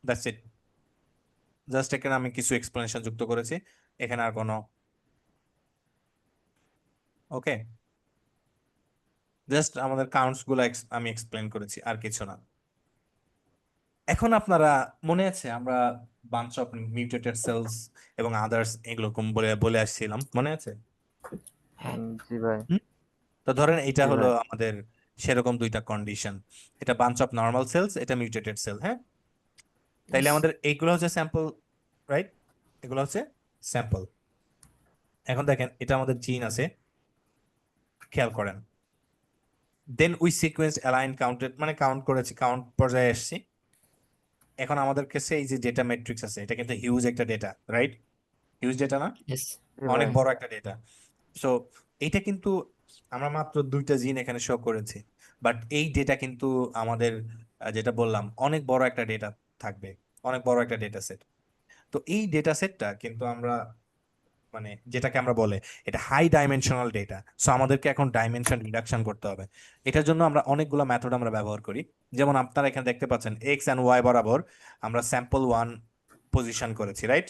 দ্যাটস ইট। জাস্ট এখানে আমি কিছু এক্সপ্লেনেশন যুক্ত করেছি, এখানে আর কোনো ওকে, জাস্ট আমাদের কাউন্টস গুলো আমি এক্সপ্লেন করেছি, আর কিছু না। এখন আপনারা মনে আছে আমরা বাঞ্চ অফ মিউটেটেড সেলস এবং আদার্স এগুলো বলে বলে আসছিলাম, মনে আছে? জি ভাই। তো ধরেন এটা জি হলো ভাই। আমাদের সেরকম দুইটা কন্ডিশন, এটা বাঞ্চ অফ নর্মাল সেলস, এটা মিউটেটেড সেল, হ্যাঁ। তাইলে আমাদের এইগুলো হচ্ছে স্যাম্পল, রাইট? এগুলো হচ্ছে স্যাম্পল। এখন দেখেন এটা আমাদের জিন আছে, খেয়াল করেন। Then we sequence align counted, মানে কাউন্ট করেছি, কাউন্ট পর্যায়ে এসেছি। এখন আমাদের কাছে এই যে ডেটা ম্যাট্রিক্স আছে, এটা কিন্তু হিউজ একটা ডেটা, রাইট? হিউজ ডেটা না? yes জি অনেক ভাই। বড় একটা ডেটা। সো এইটা কিন্তু আমরা মাত্র 2টা জিন এখানে শো করেছি, বাট এই ডেটা কিন্তু আমাদের যেটা বললাম অনেক বড় একটা ডেটা থাকবে, অনেক বড় একটা ডেটা সেট। তো এই ডেটা সেটটা কিন্তু আমরা মানে যেটাকে আমরা বলে এটা হাই ডাইমেনশনাল ডেটা, সো আমাদেরকে এখন ডাইমেনশন রিডাকশন করতে হবে। এটার জন্য আমরা অনেকগুলো মেথড আমরা ব্যবহার করি। যেমন আপনারা এখানে দেখতে পাচ্ছেন এক্স অ্যান্ড ওয়াই বরাবর আমরা স্যাম্পল 1 পজিশন করেছি, রাইট?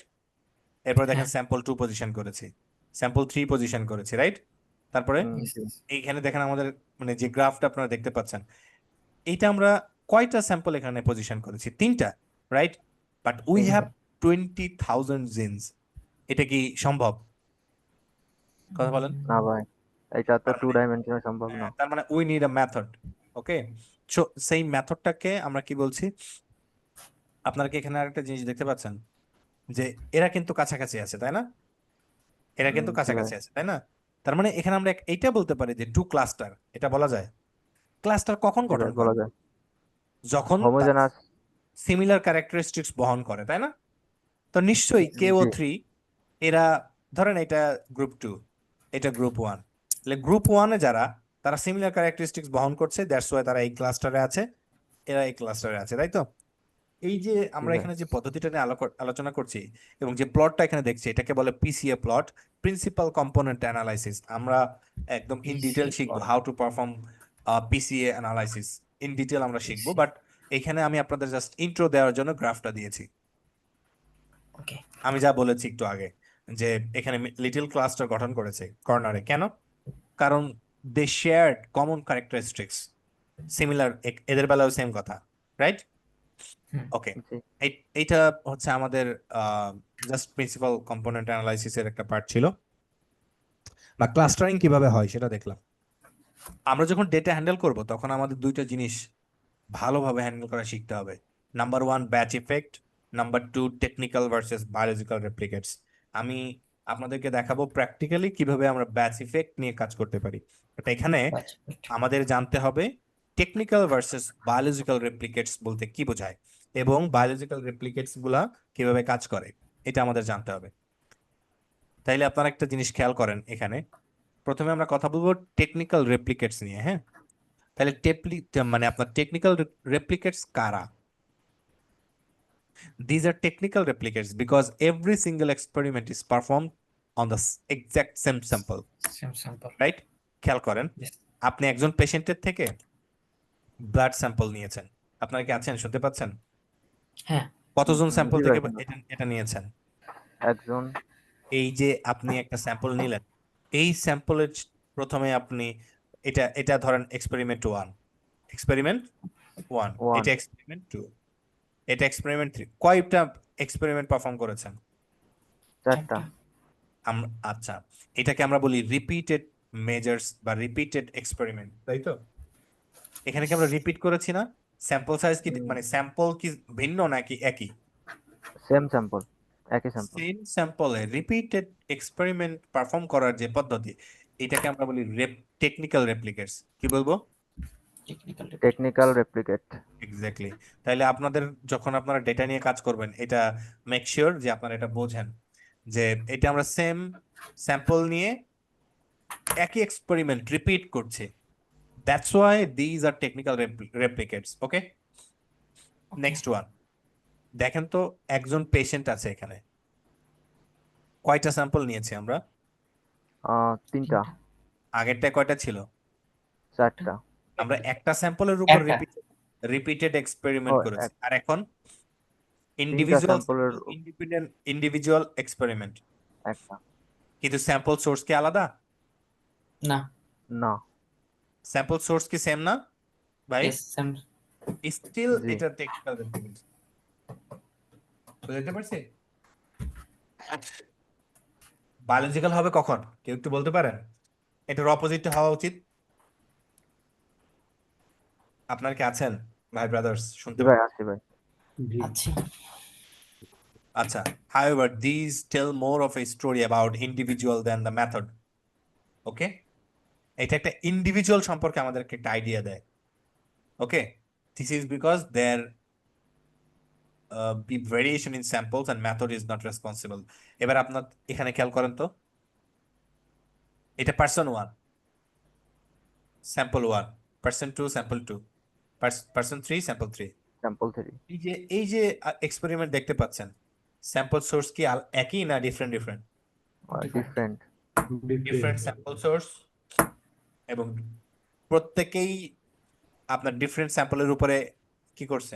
এরপর দেখেন হ্যাঁ স্যাম্পল 2 পজিশন করেছি, স্যাম্পল 3 পজিশন করেছি, রাইট? তারপরে জি। এইখানে দেখেন আমাদের মানে যে গ্রাফটা আপনারা দেখতে পাচ্ছেন, এইটা আমরা কয়টা স্যাম্পল এখানে পজিশন করেছি? 3টা, right? But we have 20,000 genes. এটা কি সম্ভব? কথা বলেন। না ভাই, এটা তো তার 2 মানে ডাইমেনশনাল সম্ভব না। তার মানে we need a method, okay. So সেই মেথডটাকে আমরা কি বলছি? আপনারা কি এখানে আরেকটা জিনিস দেখতে পাচ্ছেন যে এরা কিন্তু কাছাকাছি আছে, তাই না? এরা কিন্তু জি ভাই। কাছাকাছি আছে, তাই না? তার মানে এখানে আমরা এইটা বলতে পারি যে টু ক্লাস্টার, এটা বলা যায়। ক্লাস্টার কখন জি ভাই গঠন করে? বলা যায়। যখন হোমোজেনাস। সিমিলার ক্যারেক্টারিস্টিক্স বহন করে, তাই না? তো নিশ্চয়ই KO3 জি। এরা, ধরেন এটা গ্রুপ 2, এটা গ্রুপ 1, তাহলে গ্রুপ 1-এ যারা তারা সিমিলার ক্যারেক্টারিস্টিক্স বহন করছে, দ্যাটস ওয়াই তারা এই ক্লাস্টারে আছে, এরা এই ক্লাস্টারে আছে, তাই তো? এই যে আমরা ভাই। এখানে যে পদ্ধতিটা নিয়ে আলোচনা করছি এবং যে প্লটটা এখানে দেখছি এটাকে বলে PCA plot, principal component analysis. আমরা একদম ইন ডিটেল PCA শিখবো plot. How to perform PCA analysis, in detail আমরা শিখবো। PCA. বাট এখানে আমি আপনাদের জাস্ট ইন্ট্রো দেওয়ার জন্য গ্রাফটা দিয়েছি। ওকে, আমি যা বলেছি একটু আগে যে এখানে লিটল ক্লাস্টার গঠন করেছে কর্নারে, কেন? কারণ দে শেয়ার্ড কমন ক্যারেক্টারিস্টিক্স, সিমিলার, এদের বেলাও সেম কথা, রাইট? হুম। ওকে, জি। এইটা হচ্ছে আমাদের জাস্ট প্রিন্সিপাল কম্পোনেন্ট অ্যানালাইসিসের একটা পার্ট ছিল, বা ক্লাস্টারিং কিভাবে হয় সেটা দেখলাম। আমরা যখন ডেটা হ্যান্ডেল করব তখন আমাদের দুইটা জিনিস ভালোভাবে হ্যান্ডেল করা শিখতে হবে। Number 1 batch effect, number 2 technical versus biological replicates. আমি আপনাদেরকে দেখাবো প্র্যাকটিক্যালি কিভাবে আমরা ব্যাচ ইফেক্ট নিয়ে কাজ করতে পারি। বাট এখানে Batch effect. আমাদের জানতে হবে টেকনিক্যাল ভার্সেস বায়োলজিক্যাল রেপ্লিকেটস বলতে কি বোঝায় এবং বায়োলজিক্যাল রেপ্লিকেটস গুলা কিভাবে কাজ করে, এটা আমাদের জানতে হবে। তাইলে আপনারা একটা জিনিস খেয়াল করেন, এখানে প্রথমে আমরা কথা বলবো টেকনিক্যাল রেপ্লিকেটস নিয়ে। হ্যাঁ, তাহলে মানে আপনার টেকনিক্যাল রেপ্লিকেটস কারা? These are technical replicates because every single experiment is performed on the exact same sample, Same sample. right? খেয়াল করেন, Yes. আপনি একজন পেশেন্টের থেকে ব্লাড স্যাম্পল নিয়েছেন। আপনারা কি আছেন, শুনতে পাচ্ছেন? হ্যাঁ, কতজন স্যাম্পল জি থেকে ভাই। এটা নিয়েছেন? একজন। এই যে আপনি একটা স্যাম্পল নিলেন, এই স্যাম্পলের প্রথমে আপনি এটা ধরেন এক্সপেরিমেন্ট 1, এক্সপেরিমেন্ট 1, One. এটা এক্সপেরিমেন্ট 2, এটা এক্সপেরিমেন্ট 3। কয়টা এক্সপেরিমেন্ট পারফর্ম করেছেন? 4টা। আচ্ছা, এটাকে আমরা বলি রিপিটেড মেজার্স বা রিপিটেড এক্সপেরিমেন্ট, তাই তো? এখানে কি আমরা রিপিট করেছি না? স্যাম্পল সাইজ কি, মানে স্যাম্পল কি ভিন্ন নাকি একই? সেম স্যাম্পল, একই স্যাম্পল। সেম স্যাম্পলে রিপিটেড এক্সপেরিমেন্ট পারফর্ম করার যে পদ্ধতি, এটাকে আমরা বলি টেকনিক্যাল রেপ্লিকেটস। কি বলবো? technical. Technical replicate. এক্স্যাক্টলি। তাহলে আপনাদের যখন আপনারা ডেটা নিয়ে কাজ করবেন, এটা মেক শিওর যে আপনারা এটা বোঝেন যে এটা আমরা সেম স্যাম্পল নিয়ে একই এক্সপেরিমেন্ট রিপিট করছি। That's why these are technical replicates. Okay, next one দেখেন তো, একজন পেশেন্ট আছে এখানে, কয়টা স্যাম্পল নিয়েছি আমরা? 3টা। আগেরটায় কয়টা ছিল? 4টা। আমরা একটা স্যাম্পলের উপর একটা। রিপিটেড এক্সপেরিমেন্ট ও, করেছি। আর এখন 3টা ইন্ডিভিজুয়াল স্যাম্পলের ইন্ডিভিজুয়াল এক্সপেরিমেন্ট, একটা। কিন্তু স্যাম্পল সোর্স কি আলাদা? না, না। স্যাম্পল সোর্স কি সেম না ভাই? yes, same. স্টিল জি। এটা টেকনিক্যাল রেপ্লিকেটস। বুঝতে পারছি? বায়োলজিক্যাল হবে কখন, কেউ একটু বলতে পারেন? এটার অপোজিটটা হওয়া উচিত। আপনার কি আছেন ভাই, ব্রাদার্স, শুনতে জি ভাই, আসি ভাই। আচ্ছা, আচ্ছা, however these tell more of a story about individual than the method. ওকে, এটা একটা ইন্ডিভিজুয়াল সম্পর্কে আমাদেরকে একটা আইডিয়া দেয়। ওকে, this is because there be variation in samples and method is not responsible. এবার আপনার এখানে খেয়াল করেন তো, এটা person 1, sample 1, person 2, sample 2, person 3, sample 3। Sample 3। এই যে এক্সপেরিমেন্ট দেখতে পাচ্ছেন, স্যাম্পল সোর্স কি একই না different? Different. Different sample source, এবং প্রত্যেকেই আপনার ডিফারেন্ট স্যাম্পলের উপরে কি করছে,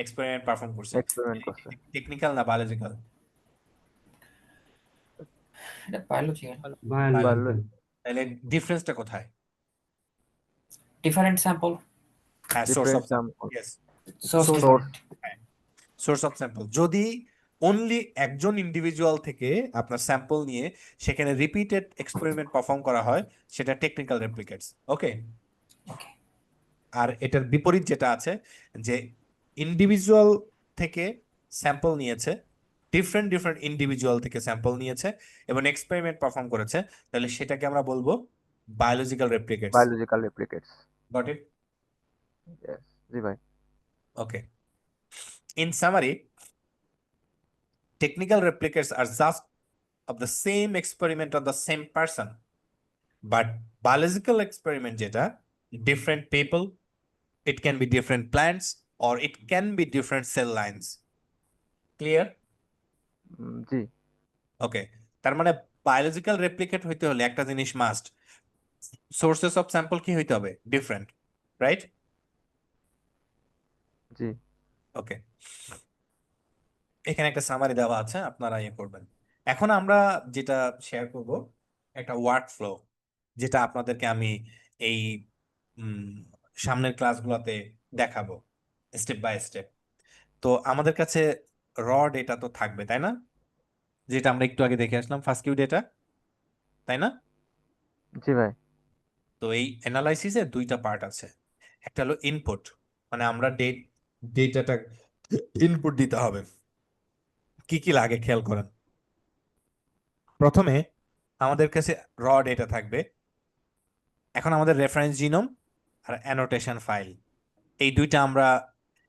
এক্সপেরিমেন্ট পারফর্ম করছে। এক্সপেরিমেন্ট করছে। টেকনিক্যাল না বায়োলজিক্যাল? এটা biological. তাহলে ডিফারেন্সটা কোথায়? Different sample, হ্যাঁ, source of different sample. Yes, source Source. different. Source of sample. যদি অনলি একজন ইন্ডিভিজুয়াল থেকে আপনার স্যাম্পল নিয়ে সেখানে রিপিটেড এক্সপেরিমেন্ট পারফর্ম করা হয়, সেটা টেকনিক্যাল রেপ্লিকেটস। ওকে, Okay. আর এটার বিপরীত যেটা আছে, যে ইন্ডিভিজুয়াল থেকে স্যাম্পল নিয়েছে, ডিফারেন্ট ইন্ডিভিজুয়াল থেকে স্যাম্পল নিয়েছে এবং এক্সপেরিমেন্ট পারফর্ম করেছে, তাহলে সেটাকে আমরা বলবো biological replicates. Biological replicates. Got it? Yes. জি ভাই। Okay. In summary, technical replicates are just of the same experiment on the same person, but biological experiment যেটা different people, it can be different plants, or it can be different cell lines. Clear? জি ওকে, তার মানে বায়োলজিক্যাল রেপ্লিকেট হইতে হলে একটা জিনিস মাস্ট, সোর্সেস অফ স্যাম্পল কি হইতে হবে? Different, right? জি ওকে, এখানে একটা সামারি দেওয়া আছে, আপনারা ইয়ে করবেন। এখন আমরা যেটা শেয়ার করব একটা ওয়ার্ক ফ্লো, যেটা আপনাদেরকে আমি এই সামনের ক্লাসগুলোতে দেখাবো স্টেপ বাই স্টেপ। তো আমাদের কাছে র ডেটা তো থাকবে, তাই না? যেটা আমরা একটু আগে দেখে আসলাম, ফার্স্ট কিউ ডেটা, তাই না? জি ভাই তো এই অ্যানালাইসিসের দুইটা পার্ট আছে। একটা হলো ইনপুট, মানে আমরা ডেটাটা ইনপুট দিতে হবে। কি কি লাগে খেয়াল করেন। প্রথমে আমাদের কাছে র ডেটা থাকবে। এখন আমাদের রেফারেন্স জিনোম আর অ্যানোটেশন ফাইল, এই দুইটা আমরা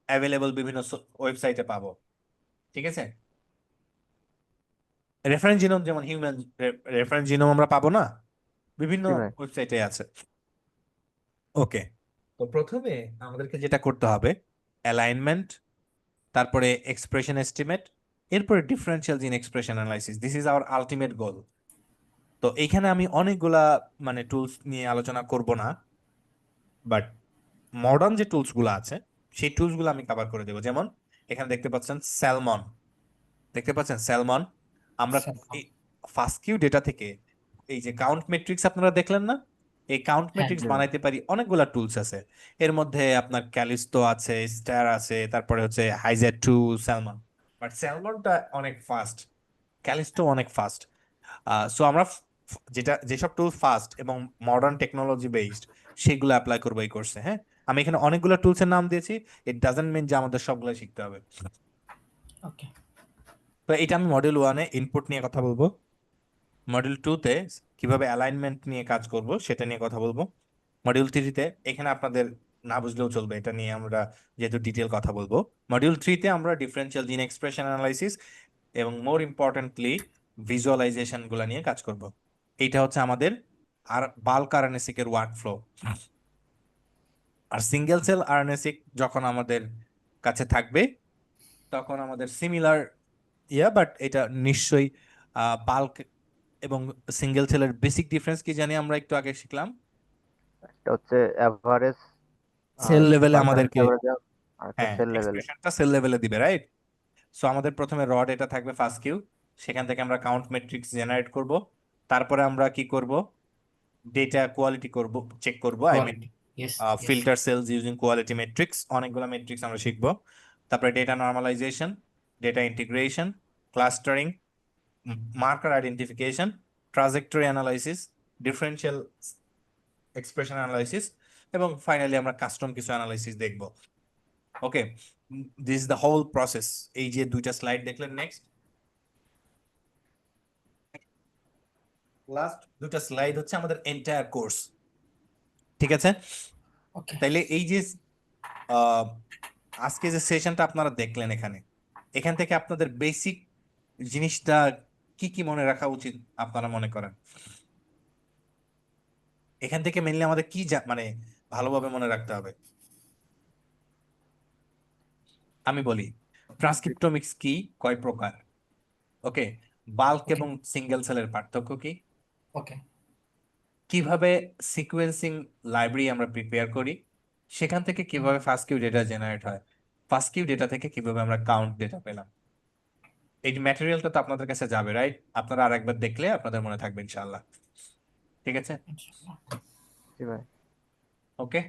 অ্যাভেলেবল বিভিন্ন ওয়েবসাইটে পাবো, ঠিক আছে? রেফারেন্স জিনোম যেমন হিউম্যান রেফারেন্স জিনোম আমরা পাবো না, বিভিন্ন জি ভাই ওয়েবসাইটে আছে। ওকে, তো প্রথমে আমাদেরকে যেটা করতে হবে অ্যালাইনমেন্ট, তারপরে এক্সপ্রেশন এস্টিমেট, এরপরে ডিফারেন্সিয়াল জিন expression analysis. This is our ultimate goal. তো এইখানে আমি অনেকগুলা মানে টুলস নিয়ে আলোচনা করব না, বাট মডার্ন যে টুলস গুলো আছে সেই টুলস গুলো আমি কভার করে দেবো। যেমন এখানে দেখতে পাচ্ছেন স্যালমন, দেখতে পাচ্ছেন স্যালমন। আমরা Salmon। ফার্স্ট কিউ ডেটা থেকে এই যে কাউন্ট ম্যাট্রিক্স আপনারা দেখলেন না, এই কাউন্ট ম্যাট্রিক্স জি। বানাইতে পারি। অনেকগুলা টুলস আছে, এর মধ্যে আপনার ক্যালিস্টো আছে, স্টার আছে, তারপরে হচ্ছে হাইজেট টু, স্যালমন। বাট স্যালমনটা অনেক ফাস্ট, ক্যালিস্টো অনেক ফাস্ট। সো আমরা যেসব টুল ফাস্ট এবং মডার্ন টেকনোলজি বেসড সেগুলো অ্যাপ্লাই করবো এই কোর্সে। হ্যাঁ, আমি এখানে অনেকগুলো টুলসের নাম দিয়েছি, ইট ডাজন্ট মিন যে আমাদের সবগুলো শিখতে হবে। ওকে তো এটা আমি মডিউল 1-এ ইনপুট নিয়ে কথা বলবো, মডিউল 2-তে কিভাবে অ্যালাইনমেন্ট নিয়ে কাজ করব সেটা নিয়ে কথা বলবো, মডিউল 3-তে এখানে আপনাদের না বুঝলেও চলবে, এটা নিয়ে আমরা যেহেতু ডিটেল কথা বলবো। মডিউল 3-তে আমরা ডিফারেন্সিয়াল জিন এক্সপ্রেশন অ্যানালাইসিস এবং মোর ইম্পর্টেন্টলি ভিজুয়ালাইজেশন গুলা নিয়ে কাজ করব। এইটা হচ্ছে আমাদের আর বাল্ক আরএনএ-সিক এর ওয়ার্ক ফ্লো। আর সিঙ্গেল সেল আরএনএ-সিক যখন আমাদের কাছে থাকবে তখন আমাদের সিমিলার বাট এটা নিশ্চয়ই বাল্ক এবং সিঙ্গেল সেলের বেসিক ডিফারেন্স কি জানি আমরা একটু আগে শিখলাম। একটা হচ্ছে এভারেজ সেল লেভেলে আমাদেরকে, আর একটা হ্যাঁ, সেল লেভেলে এক্সপ্রেশনটা সেল লেভেলে দিবে, রাইট? সো আমাদের প্রথমে র ডেটা থাকবে ফার্স্ট কিউ, সেখান থেকে আমরা কাউন্ট ম্যাট্রিক্স জেনারেট করব। তারপরে আমরা কি করব? ডেটা কোয়ালিটি করব, চেক করব, I mean quality yes filter cells using quality metrics, অনেকগুলো মেট্রিক্স আমরা শিখব। তারপরে data normalization, data integration, clustering, marker identification, trajectory analysis, differential expression analysis, এবং ফাইনালি আমরা কাস্টম কিছু অ্যানালাইসিস দেখব। Okay, this is the whole process. এই যে দুইটা স্লাইড দেখলেন, নেক্সট লাস্ট দুইটা স্লাইড হচ্ছে আমাদের এন্টায়ার কোর্স, ঠিক আছে? ওকে তাইলে এই যে আজকে যে সেশনটা আপনারা দেখলেন এখান থেকে আপনাদের বেসিক জিনিসটা কি কি মনে রাখা উচিত আপনারা মনে করেন? এখান থেকে মেনলি আমাদের কি মানে ভালোভাবে মনে রাখতে হবে? আমি বলি, ট্রান্সক্রিপ্টোমিক্স কি, কয় প্রকার, ওকে, বাল্ক Okay. এবং সিঙ্গেল সেলের পার্থক্য কি, ওকে কিভাবে সিকোয়েন্সিং লাইব্রেরি আমরা প্রিপেয়ার করি, সেখান থেকে কিভাবে ফার্স্ট কিউ ডেটা জেনারেট হয়, ফার্স্ট কিউ ডেটা থেকে কিভাবে আমরা কাউন্ট ডেটা পেলাম। এই ম্যাটেরিয়ালটা তো আপনাদের কাছে যাবে, রাইট? আপনারা আরেকবার দেখলে আপনাদের মনে থাকবে ইনশাআল্লাহ, ঠিক আছে? ইনশাআল্লাহ। জি ভাই ওকে,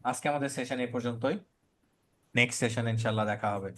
আজকে আমাদের সেশন এই পর্যন্তই, নেক্সট সেশন ইনশাআল্লাহ দেখা হবে।